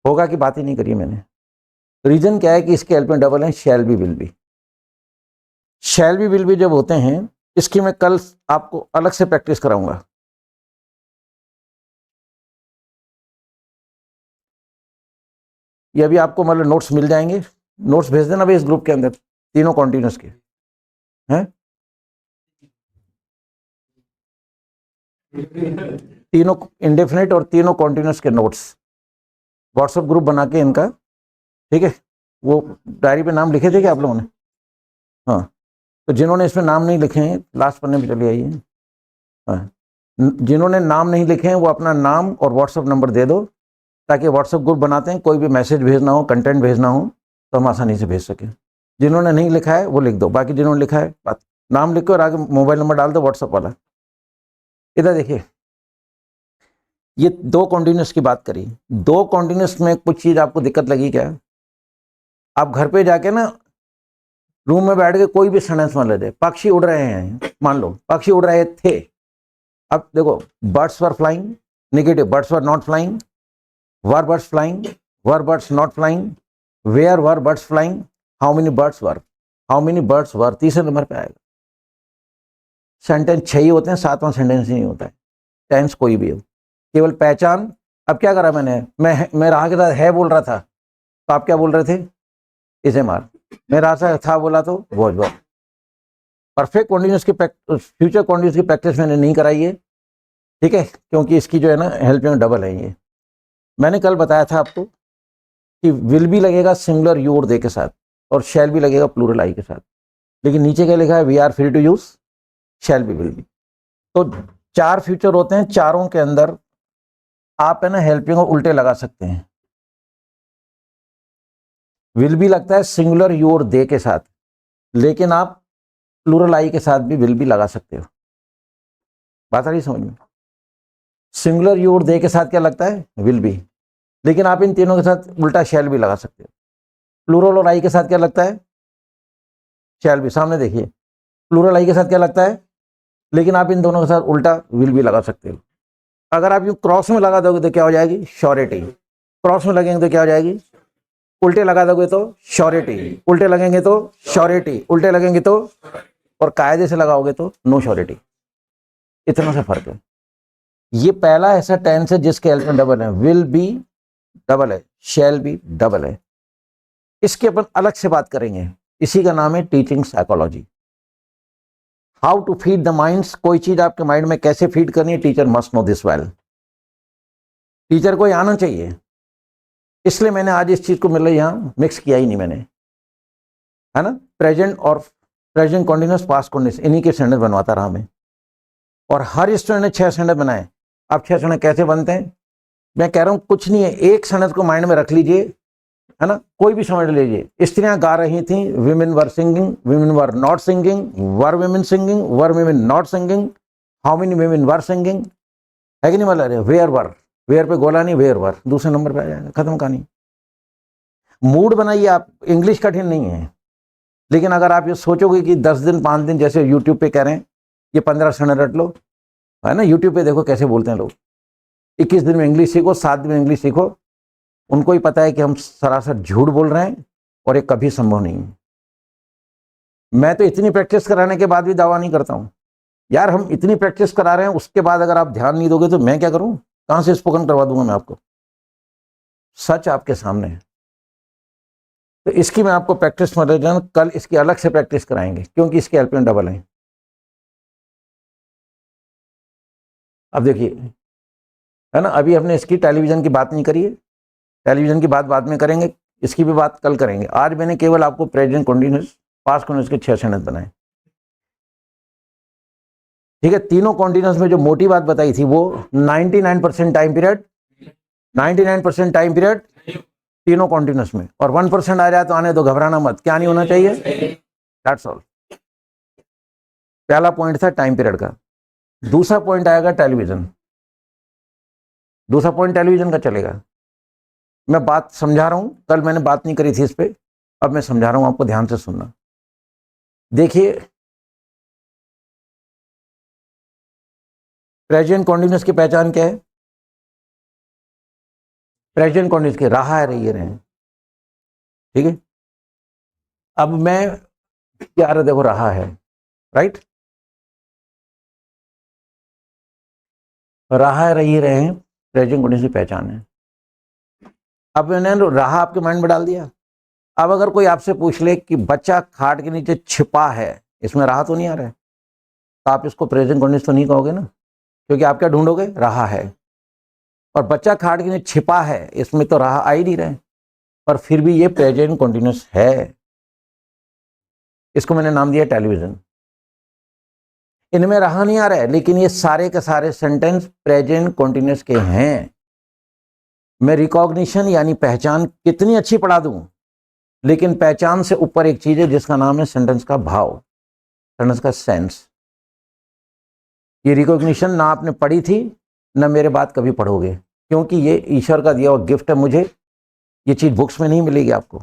होगा की बात ही नहीं करी मैंने। रीजन क्या है कि इसके हेल्प में डबल है, शैल be will B. Shell be will B जब होते हैं, इसकी मैं कल आपको अलग से प्रैक्टिस कराऊंगा। ये अभी आपको मतलब नोट्स मिल जाएंगे, नोट्स भेज देना भाई इस ग्रुप के अंदर, तीनों कॉन्टिन्यूस के हैं, तीनों इंडेफिनिट और तीनों कॉन्टिन्यूस के नोट्स। व्हाट्सएप ग्रुप बना के इनका, ठीक है। वो डायरी पे नाम लिखे थे क्या आप लोगों ने? हाँ, तो जिन्होंने इसमें नाम नहीं लिखे हैं लास्ट पन्ने पे चले आइए। हाँ, जिन्होंने नाम नहीं लिखे हैं वो अपना नाम और व्हाट्सएप नंबर दे दो, ताकि व्हाट्सएप ग्रुप बनाते हैं, कोई भी मैसेज भेजना हो, कंटेंट भेजना हो तो हम आसानी से भेज सकें। जिन्होंने नहीं लिखा है वो लिख दो, बाकी जिन्होंने लिखा है बात, नाम लिख के और आगे मोबाइल नंबर डाल दो व्हाट्सएप वाला। इधर देखिए, ये 2 कॉन्टिन्यूस की बात करी। 2 कॉन्टिन्यूस में कुछ चीज़ आपको दिक्कत लगी क्या? आप घर पे जाके ना रूम में बैठ के कोई भी सेंटेंस मान लेते, पक्षी उड़ रहे हैं, मान लो पक्षी उड़ रहे थे। अब देखो, birds were flying, negative, birds were not flying, were birds flying, were birds not flying, where were birds flying, how many birds were, how many birds were, तीसरे नंबर पे आएगा। सेंटेंस 6 ही होते हैं, 7वां सेंटेंस ही नहीं होता है, टेंस कोई भी हो, केवल पहचान। अब क्या करा मैंने, मैं रहा के साथ है बोल रहा था, तो आप क्या बोल रहे थे? इसे मार। मैं रहा था बोला तो वॉज वर। परफेक्ट कॉन्टिन्यूस की फ्यूचर कॉन्टिन्यूस की प्रैक्टिस मैंने नहीं कराई है, ठीक है, क्योंकि इसकी जो है ना हेल्पिंग डबल है। ये मैंने कल बताया था आपको कि विल भी लगेगा सिंगुलर यू और दे के साथ, और शैल भी लगेगा प्लूरल आई के साथ। लेकिन नीचे क्या लिखा है? We are free to use shall be, will be. तो 4 फ्यूचर होते हैं, चारों के अंदर आप है ना हेल्पिंग और उल्टे लगा सकते हैं। विल भी लगता है सिंगुलर यू और दे के साथ, लेकिन आप प्लूरल आई के साथ भी विल भी लगा सकते हो। बात आ रही समझ में? सिंगुलर यू और दे के साथ क्या लगता है? विल भी। लेकिन आप इन तीनों के साथ उल्टा शैल भी लगा सकते हो। प्लूरल और आई के साथ क्या लगता है? शैल भी। सामने देखिए, प्लूरल आई के साथ क्या लगता है? लेकिन आप इन दोनों के साथ उल्टा विल भी लगा सकते हो। अगर आप यूं क्रॉस में लगा दोगे तो क्या हो जाएगी? श्योरिटी। क्रॉस में लगेंगे तो क्या हो जाएगी? उल्टे लगा दोगे तो श्योरिटी, उल्टे लगेंगे तो श्योरिटी, उल्टे लगेंगे तो, और कायदे से लगाओगे तो नो श्योरिटी। इतना सा फर्क है। ये पहला ऐसा टेंस है जिसके हेल्प में डबल है, विल बी डबल है, शैल बी डबल है। इसके अपन अलग से बात करेंगे, इसी का नाम है teaching psychology. How to feed the minds, कोई चीज आपके माइंड में कैसे फीड करनी है, teacher must know this well. Teacher को ये आना चाहिए, इसलिए मैंने आज इस चीज को मतलब यहां मिक्स किया ही नहीं मैंने, है ना। प्रेजेंट और प्रेजेंट कॉन्टिन्यूस पास्ट कॉन्टिन्यूस इन्हीं के सेंटेंस बनवाता रहा मैं, और हर स्टूडेंट ने 6 सेंटेंस बनाए। अब 6 सेंटेंस कैसे बनते हैं, मैं कह रहा हूं कुछ नहीं है, एक सेंटेंस को माइंड में रख लीजिए, है ना, कोई भी समझ लीजिए। स्त्रियां गा रही थी, women were singing, women were not singing, were women singing, were women not singing, how many women were singing, है कि नहीं, मतलब वेयर वर, वेयर पे गोला नहीं, वेयर वर दूसरे नंबर पे आ जाएगा, खत्म कहानी। मूड बनाइए आप, इंग्लिश कठिन नहीं है, लेकिन अगर आप ये सोचोगे कि 10 दिन 5 दिन जैसे यूट्यूब पे कह रहे हैं, ये 15 सेंटेंस रट लो, है ना, यूट्यूब पे देखो कैसे बोलते हैं लोग, 21 दिन में इंग्लिश सीखो, 7 दिन में इंग्लिश सीखो, उनको ही पता है कि हम सरासर झूठ बोल रहे हैं और ये कभी संभव नहीं है। मैं तो इतनी प्रैक्टिस कराने के बाद भी दावा नहीं करता हूं यार, हम इतनी प्रैक्टिस करा रहे हैं, उसके बाद अगर आप ध्यान नहीं दोगे तो मैं क्या करूं, कहां से स्पोकन करवा दूंगा मैं आपको, सच आपके सामने है। तो इसकी मैं आपको प्रैक्टिस मतलब कल इसकी अलग से प्रैक्टिस कराएंगे, क्योंकि इसके हेल्प में डबल है। अब देखिए, है ना, अभी हमने इसकी टेलीविजन की बात नहीं करी है, टेलीविजन की बात बाद में करेंगे, इसकी भी बात कल करेंगे। आज मैंने केवल आपको प्रेजेंट कॉन्टिन्यूस पास्ट कॉन्टिन्यूस के 6 सेंटेंस बनाए, ठीक है। तीनों कॉन्टिन्यूस में जो मोटी बात बताई थी वो 99% टाइम पीरियड, 99% टाइम पीरियड तीनों कॉन्टिन्यूस में, और 1% आ जाए तो आने दो, घबराना मत, क्या नहीं होना चाहिए, दैट्स ऑल। पहला पॉइंट था टाइम पीरियड का। दूसरा पॉइंट आएगा टेलीविजन, दूसरा पॉइंट टेलीविजन का चलेगा। मैं बात समझा रहा हूं, कल मैंने बात नहीं करी थी इस पे, अब मैं समझा रहा हूं आपको, ध्यान से सुनना। देखिए, प्रेजेंट कॉन्टिन्यूस की पहचान क्या है, प्रेजेंट कॉन्टिन्यूस की रहा है, रही रहे, ठीक है। अब मैं क्या रहा, देखो रहा है, राइट, रहा है, रही रहे हैं, प्रेजेंट कॉन्टिन्यूस की पहचान है। अब मैंने रहा आपके माइंड में डाल दिया। अब अगर कोई आपसे पूछ ले कि बच्चा खाट के नीचे छिपा है, इसमें रहा तो नहीं आ रहा है, तो आप इसको प्रेजेंट कॉन्टिन्यूस तो नहीं कहोगे ना, क्योंकि आप क्या ढूंढोगे, रहा है। और बच्चा खाट के नीचे छिपा है, इसमें तो रहा आ ही नहीं रहे, पर फिर भी ये प्रेजेंट कॉन्टिन्यूस है। इसको मैंने नाम दिया टेलीविजन। इनमें रहा नहीं आ रहा है, लेकिन ये सारे के सारे सेंटेंस प्रेजेंट कॉन्टिन्यूस के हैं। मैं रिकॉग्निशन यानी पहचान कितनी अच्छी पढ़ा दूं, लेकिन पहचान से ऊपर एक चीज है जिसका नाम है सेंटेंस का भाव, सेंटेंस का सेंस। ये रिकॉग्निशन ना आपने पढ़ी थी, ना मेरे बात कभी पढ़ोगे, क्योंकि ये ईश्वर का दिया हुआ गिफ्ट है मुझे। ये चीज बुक्स में नहीं मिलेगी आपको।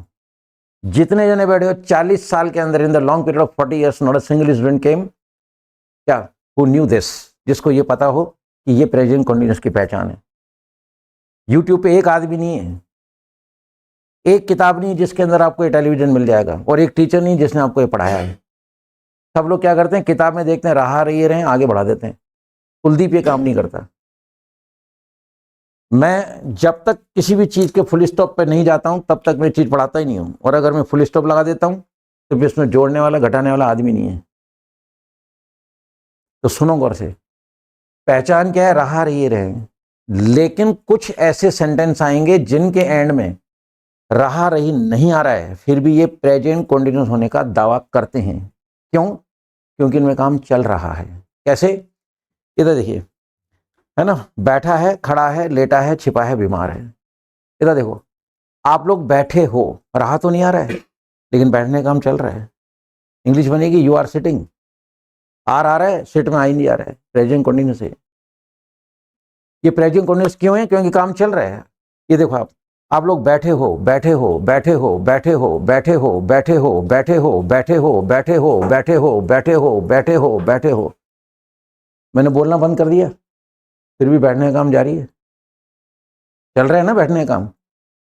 जितने जने बैठे हो 40 साल के अंदर, in the long period of 40 years, not a single student came क्या हु न्यू दिस, जिसको ये पता हो कि ये प्रेजेंट कॉन्टिन्यूस की पहचान है। यूट्यूब पे एक आदमी नहीं है, एक किताब नहीं जिसके अंदर आपको ये टेलीविजन मिल जाएगा, और एक टीचर नहीं जिसने आपको ये पढ़ाया है। सब लोग क्या करते हैं, किताब में देखते हैं, रहा रही रहे, आगे बढ़ा देते हैं। कुलदीप ये काम नहीं करता। मैं जब तक किसी भी चीज के फुल स्टॉप पे नहीं जाता हूं, तब तक मैं चीज पढ़ाता ही नहीं हूं, और अगर मैं फुल स्टॉप लगा देता हूं तो फिर इसमें जोड़ने वाला घटाने वाला आदमी नहीं है। तो सुनो गौर से, पहचान क्या है, रहा रही रहे, लेकिन कुछ ऐसे सेंटेंस आएंगे जिनके एंड में रहा रही नहीं आ रहा है, फिर भी ये प्रेजेंट कॉन्टिन्यूस होने का दावा करते हैं। क्यों, क्योंकि इनमें काम चल रहा है। कैसे, इधर देखिए, है ना, बैठा है, खड़ा है, लेटा है, छिपा है, बीमार है। इधर देखो, आप लोग बैठे हो, रहा तो नहीं आ रहा है, लेकिन बैठने का काम चल रहा है। इंग्लिश बनेगी यू आर सिटिंग, आर आ रहा है, सिट में आ ही नहीं आ रहा है, प्रेजेंट कॉन्टिन्यूस है। ये प्रेजेंट कॉन्टिन्यूस क्यों है, क्योंकि काम चल रहा है। ये देखो, आप लोग बैठे हो, बैठे हो, बैठे हो, बैठे हो, बैठे हो, बैठे हो, बैठे हो, बैठे हो, बैठे हो, बैठे हो, बैठे हो, बैठे हो, बैठे हो। मैंने बोलना बंद कर दिया, फिर भी बैठने का काम जारी है, चल रहा है ना बैठने का काम।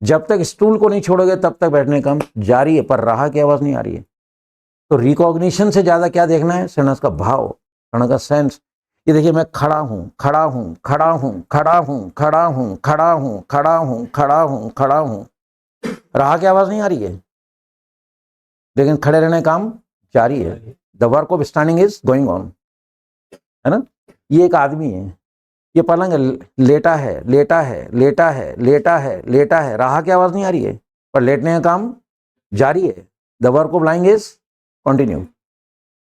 जब तक स्टूल को नहीं छोड़ोगे तब तक बैठने का काम जारी है, पर रहा की आवाज नहीं आ रही है। तो रिकॉग्निशन से ज्यादा क्या देखना है, सेंटेंस का भाव, सेंटेंस का सेंस। ये देखिए मैं खड़ा हूं, खड़ा हूं, खड़ा हूं, खड़ा हूं, खड़ा हूं, खड़ा हूं, खड़ा हूं, खड़ा हूं, खड़ा हूं, रहा की आवाज नहीं आ रही है, लेकिन खड़े रहने का काम जारी है। The work of standing is going on, है ना। ये एक आदमी है, ये पलंग लेटा है, लेटा है, लेटा है, लेटा है, लेटा है, रहा की आवाज नहीं आ रही है, पर लेटने का काम जारी है। The work of lying is continue,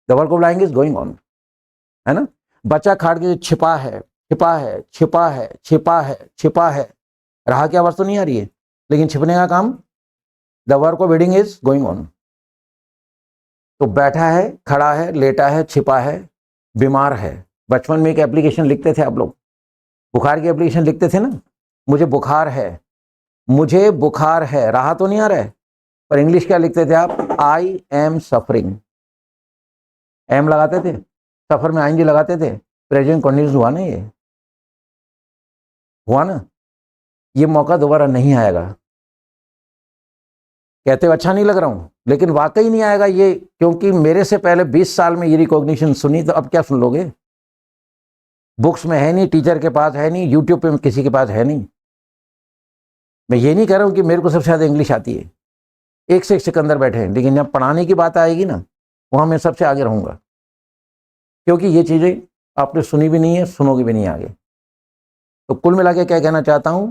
the work of lying is going on, है ना। बच्चा खाट के छिपा है, छिपा है, छिपा है, छिपा है, छिपा है, रहा की आवाज तो नहीं आ रही है, लेकिन छिपने का काम, the work of heading is going on. तो बैठा है, खड़ा है, लेटा है, छिपा है, बीमार है। बचपन में एक एप्लीकेशन लिखते थे आप लोग, बुखार की एप्लीकेशन लिखते थे ना, मुझे बुखार है, मुझे बुखार है, रहा तो नहीं आ रहा है, पर इंग्लिश क्या लिखते थे आप, आई एम सफरिंग, एम लगाते थे, सफर में आईएनजी लगाते थे, प्रेजेंट कंटिन्यूस हुआ ना, ये हुआ ना। ये मौका दोबारा नहीं आएगा, कहते हुए अच्छा नहीं लग रहा हूं, लेकिन वाकई नहीं आएगा ये, क्योंकि मेरे से पहले 20 साल में ये रिकॉग्निशन सुनी, तो अब क्या सुन लोगे। बुक्स में है नहीं, टीचर के पास है नहीं, यूट्यूब पे किसी के पास है नहीं। मैं ये नहीं कह रहा हूं कि मेरे को सबसे ज्यादा इंग्लिश आती है, एक से एक सिकंदर बैठे हैं, लेकिन जब पढ़ाने की बात आएगी ना, वहां मैं सबसे आगे रहूंगा, क्योंकि ये चीजें आपने सुनी भी नहीं है, सुनोगे भी नहीं आगे। तो कुल मिला के क्या कहना चाहता हूं,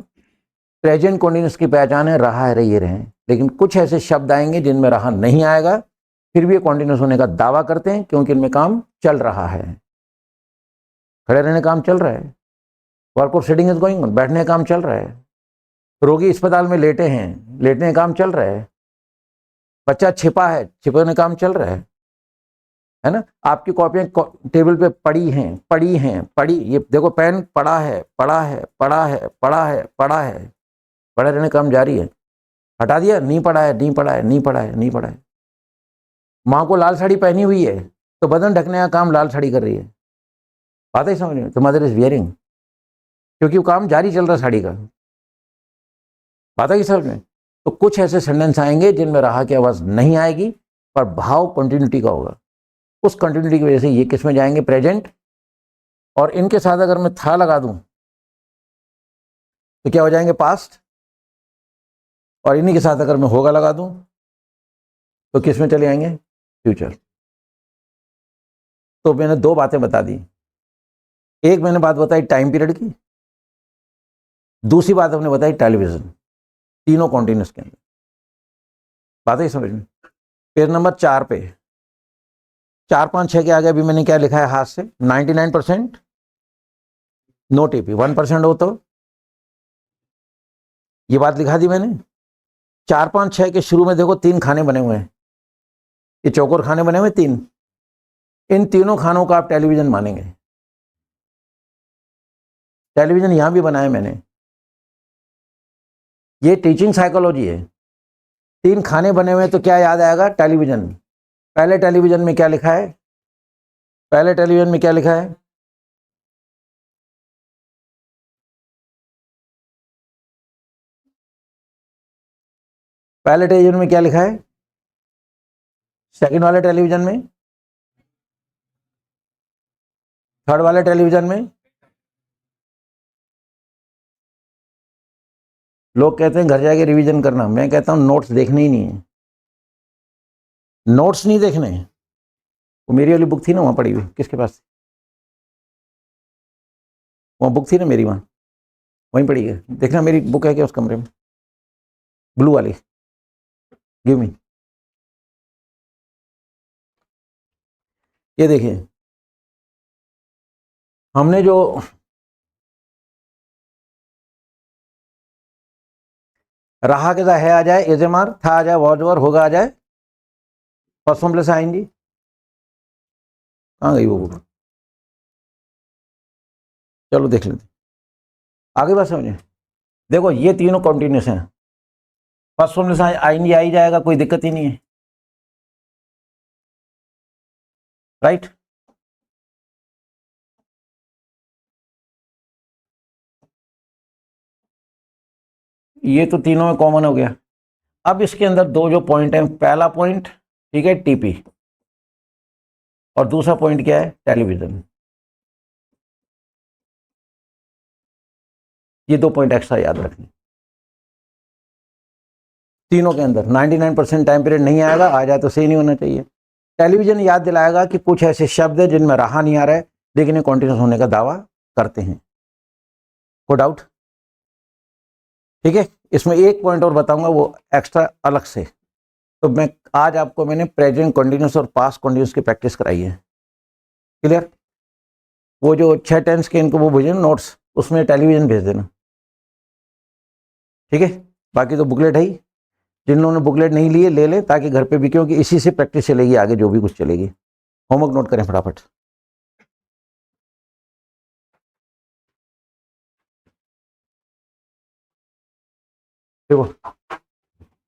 प्रेजेंट कंटिन्यूअस की पहचान है रहा है, रहिए रहें, लेकिन कुछ ऐसे शब्द आएंगे जिनमें रहा नहीं आएगा, फिर भी ये कंटिन्यूअस होने का दावा करते हैं, क्योंकि इनमें काम चल रहा है, खड़े रहने का काम चल रहा है, work of sitting is going on, बैठने का काम चल रहा है, रोगी अस्पताल में लेटे हैं, लेटने का काम चल रहा है, बच्चा छिपा है, छिपने का काम चल रहा है ना। आपकी कॉपियां टेबल पे पड़ी हैं, पड़ी हैं, पड़ी, ये देखो पेन पड़ा है, पड़ा है, पड़ा है, पड़ा है, पड़ा है, पड़े रहने का काम जारी है। हटा दिया, नहीं पड़ा है, नहीं पड़ा है, नहीं पड़ा है, नहीं पड़ा है। माँ को लाल साड़ी पहनी हुई है, तो बदन ढकने का काम लाल साड़ी कर रही है, बात ही समझ में, तो मदर इज वियरिंग, क्योंकि वो काम जारी चल रहा है साड़ी का, बात ही समझ में। तो कुछ ऐसे सेंटेंस आएंगे जिनमें रहा की आवाज नहीं आएगी, पर भाव कंटिन्यूटी का होगा, उस कंटिन्यूटी की वजह से ये किस में जाएंगे, प्रेजेंट, और इनके साथ अगर मैं था लगा दूं तो क्या हो जाएंगे, पास्ट, और इन्हीं के साथ अगर मैं होगा लगा दूं तो किस में चले आएंगे, फ्यूचर। तो मैंने दो बातें बता दी, एक मैंने बात बताई टाइम पीरियड की, दूसरी बात हमने बताई टेलीविजन, तीनों कॉन्टिन्यूस के अंदर, बात ही समझ में। पेज नंबर 4 पे 4, 5, 6 के आगे अभी मैंने क्या लिखा है हाथ से, 99% नो टीपी, 1% हो तो ये बात लिखा दी मैंने। 4, 5, 6 के शुरू में देखो 3 खाने बने हुए हैं, ये चौकोर खाने बने हुए 3, इन तीनों खानों का आप टेलीविजन मानेंगे, टेलीविजन यहां भी बनाया मैंने, ये टीचिंग साइकोलॉजी है। 3 खाने बने हुए हैं तो क्या याद आएगा, टेलीविजन। पहले टेलीविजन में क्या लिखा है, पहले टेलीविजन में क्या लिखा है, पहले टेलीविजन में क्या लिखा है, सेकंड वाले टेलीविजन में, थर्ड वाले टेलीविजन में। लोग कहते हैं घर जाके रिवीजन करना, मैं कहता हूं नोट्स देखने ही नहीं है, नोट्स नहीं देखने। वो मेरी वाली बुक थी ना वहां पड़ी हुई, किसके पास थी, वहां बुक थी ना मेरी, वहां वहीं पड़ी है, देखना मेरी बुक है क्या उस कमरे में, ब्लू वाली, गिव मी। ये देखिए हमने जो रहा के है आ जाए, एजेमार था आ जाए, वॉजवर होगा आ जाए, फर्स्ट फॉर्म प्लस आएंगी, कहाँ गई वो बुक, चलो देख लेते आगे बात समझे। देखो ये तीनों कॉन्टिन्यूस हैं, फर्स्ट फॉर्म प्लस आएंगी, आ ही जाएगा, कोई दिक्कत ही नहीं है, राइट। ये तो तीनों में कॉमन हो गया। अब इसके अंदर दो जो पॉइंट है, पहला पॉइंट ठीक है टीपी, और दूसरा पॉइंट क्या है, टेलीविजन। ये 2 पॉइंट एक्स्ट्रा याद रखने। तीनों के अंदर 99% टाइम पीरियड नहीं आएगा, आ जाए तो सही नहीं होना चाहिए। टेलीविजन याद दिलाएगा कि कुछ ऐसे शब्द हैं जिनमें रहा नहीं आ रहा है लेकिन ये कॉन्टिन्यूस होने का दावा करते हैं। को डाउट? ठीक है, इसमें एक पॉइंट और बताऊंगा वो एक्स्ट्रा अलग से। तो मैं आज आपको मैंने प्रेजेंट कॉन्टिन्यूस और पास्ट कॉन्टिन्यूस की प्रैक्टिस कराई है। क्लियर? वो जो 6 टेंस के इनको वो भेजे नोट्स, उसमें टेलीविजन भेज देना। ठीक है, बाकी तो बुकलेट है ही, जिन लोगों ने बुकलेट नहीं लिए ले लें ताकि घर पे भी, क्योंकि इसी से प्रैक्टिस चलेगी आगे जो भी कुछ चलेगी। होमवर्क नोट करें फटाफट। देखो,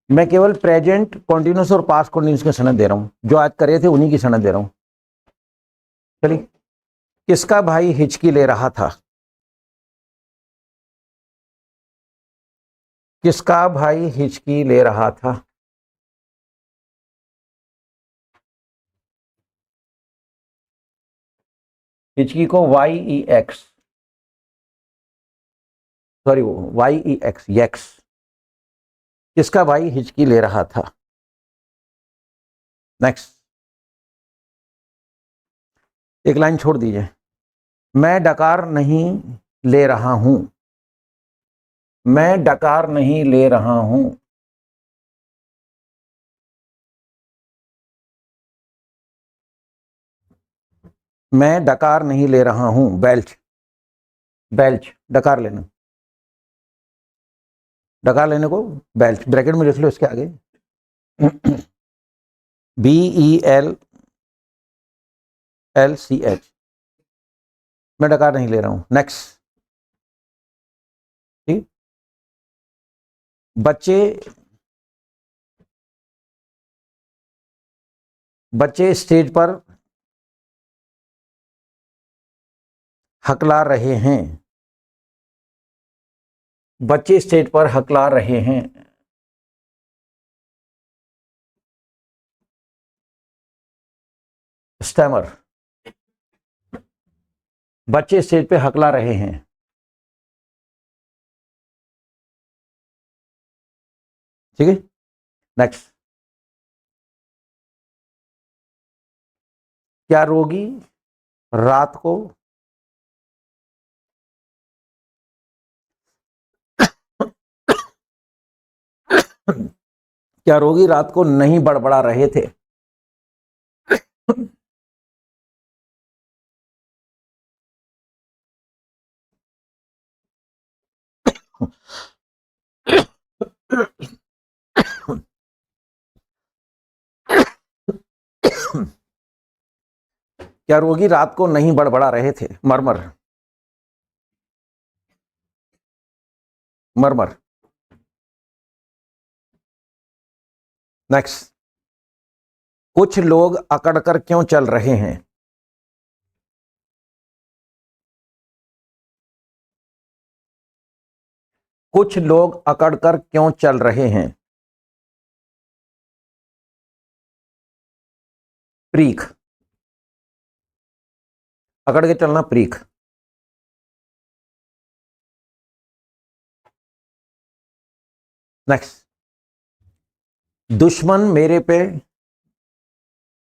मैं केवल प्रेजेंट कॉन्टिन्यूस और पास्ट कॉन्टिन्यूस की सनद दे रहा हूं, जो आज करे थे उन्हीं की सनद दे रहा हूं। चलिए, किसका भाई हिचकी ले रहा था? किसका भाई हिचकी ले रहा था? हिचकी को YEX, सॉरी वो YEX, यक्स। किसका भाई हिचकी ले रहा था? नेक्स्ट, एक लाइन छोड़ दीजिए। मैं डकार नहीं ले रहा हूं। मैं डकार नहीं ले रहा हूं। मैं डकार नहीं ले रहा हूं। बेल्च, बेल्च डकार लेना, डकार लेने को बेल्च, ब्रैकेट में लिख लो इसके आगे BELLCH। मैं डकार नहीं ले रहा हूं। नेक्स्ट, ठीक। बच्चे, बच्चे स्टेज पर हकला रहे हैं। बच्चे स्टेज पर हकला रहे हैं। स्टैमर, बच्चे स्टेज पे हकला रहे हैं। ठीक है, नेक्स्ट। क्या रोगी रात को क्या रोगी रात को नहीं बड़बड़ा रहे थे? क्या रोगी रात को नहीं बड़बड़ा रहे थे? मरमर, मरमर। नेक्स्ट, कुछ लोग अकड़कर क्यों चल रहे हैं? कुछ लोग अकड़कर क्यों चल रहे हैं? प्रीख, अकड़ के चलना प्रीख। नेक्स्ट, दुश्मन मेरे पे,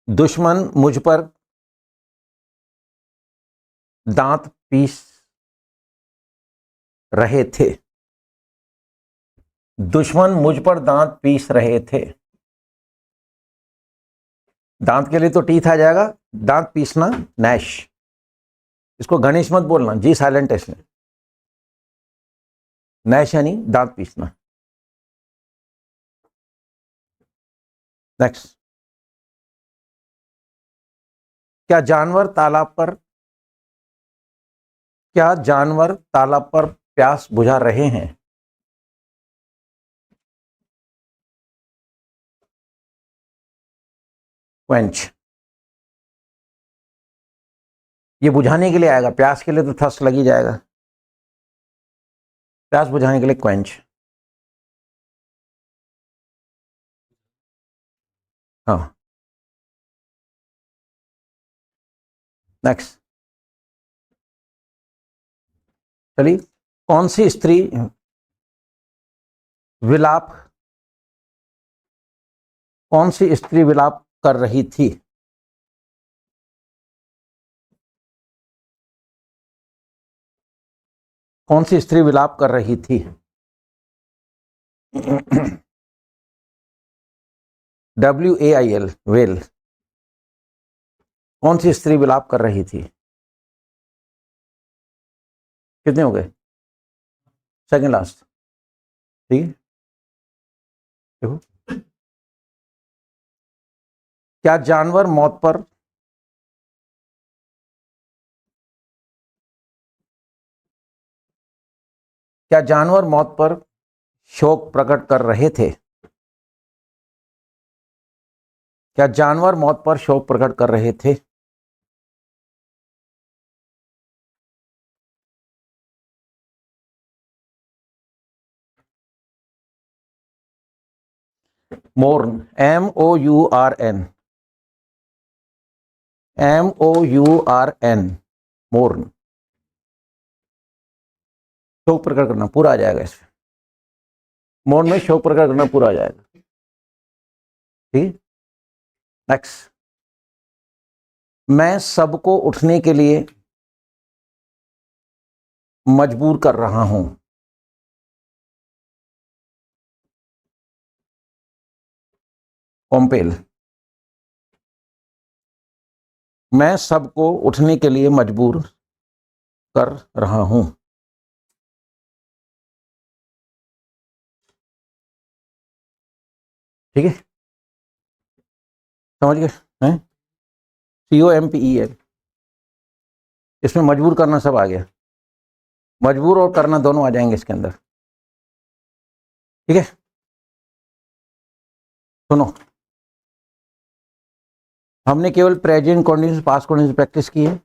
दुश्मन मुझ पर दांत पीस रहे थे। दुश्मन मुझ पर दांत पीस रहे थे। दांत के लिए तो टीथ आ जाएगा, दांत पीसना नैश। इसको गणेश मत बोलना, जी साइलेंट है इसमें। नैश यानी दांत पीसना। नेक्स्ट, क्या जानवर तालाब पर, क्या जानवर तालाब पर प्यास बुझा रहे हैं? क्वेंच, ये बुझाने के लिए आएगा, प्यास के लिए तो थर्स्ट लग ही जाएगा। प्यास बुझाने के लिए क्वेंच। हाँ, नेक्स्ट। चलिए, कौन सी स्त्री विलाप कर रही थी? कौन सी स्त्री विलाप कर रही थी? WAIL, well. कौन सी स्त्री विलाप कर रही थी? कितने हो गए? Second last. ठीक है, देखो। क्या जानवर मौत पर शोक प्रकट कर रहे थे? क्या जानवर मौत पर शोक प्रकट कर रहे थे? मोर्न, MOURN, मोर्न। शोक प्रकट करना पूरा आ जाएगा इसमें। मोर्न में शोक प्रकट करना पूरा आ जाएगा। ठीक, नेक्स्ट। मैं सबको उठने के लिए मजबूर कर रहा हूं। कॉम्पेल। मैं सबको उठने के लिए मजबूर कर रहा हूं। ठीक है, समझ गए हैं? COMPEL। इसमें मजबूर करना सब आ गया। मजबूर और करना दोनों आ जाएंगे इसके अंदर। ठीक है, सुनो। हमने केवल present continuous, past continuous practice की है।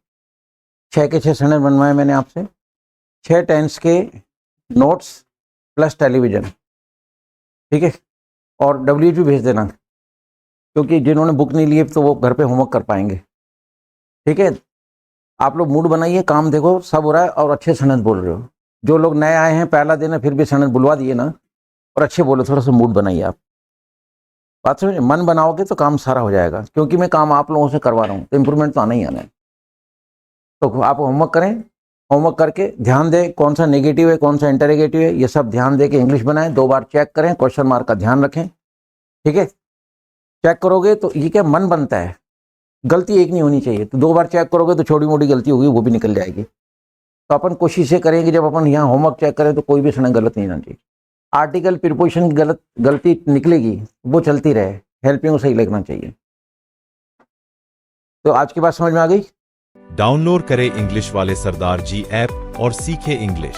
6 के 6 सेंटेंस बनवाए मैंने आपसे। 6 टेंस के नोट्स प्लस टेलीविजन। ठीक है, और WH भी भेज देना, क्योंकि जिन्होंने बुक नहीं लिए तो वो घर पे होमवर्क कर पाएंगे। ठीक है, आप लोग मूड बनाइए, काम देखो सब हो रहा है और अच्छे सेंटेंस बोल रहे हो। जो लोग नए आए हैं, पहला दिन है, फिर भी सेंटेंस बुलवा दिए ना, और अच्छे बोलो, थोड़ा सा मूड बनाइए आप। बात समझ, मन बनाओगे तो काम सारा हो जाएगा, क्योंकि मैं काम आप लोगों से करवा रहा हूँ तो इंप्रूवमेंट तो आना ही आना है। तो आप होमवर्क करें, होमवर्क करके ध्यान दें कौन सा नेगेटिव है, कौन सा इंटरोगेटिव है, ये सब ध्यान दे के इंग्लिश बनाएं। 2 बार चेक करें, क्वेश्चन मार्क का ध्यान रखें। ठीक है, चेक करोगे तो ये क्या मन बनता है, गलती एक नहीं होनी चाहिए। तो 2 बार चेक करोगे तो छोटी मोटी गलती होगी, वो भी निकल जाएगी। तो अपन कोशिश ये करेंगे जब अपन यहाँ होमवर्क चेक करें तो कोई भी सड़क गलत नहीं होना चाहिए। आर्टिकल प्रीपोजिशन की गलती निकलेगी, वो चलती रहे, हेल्पिंग को सही लगना चाहिए। तो आज की बात समझ में आ गई? डाउनलोड करें इंग्लिश वाले सरदार जी ऐप और सीखें इंग्लिश।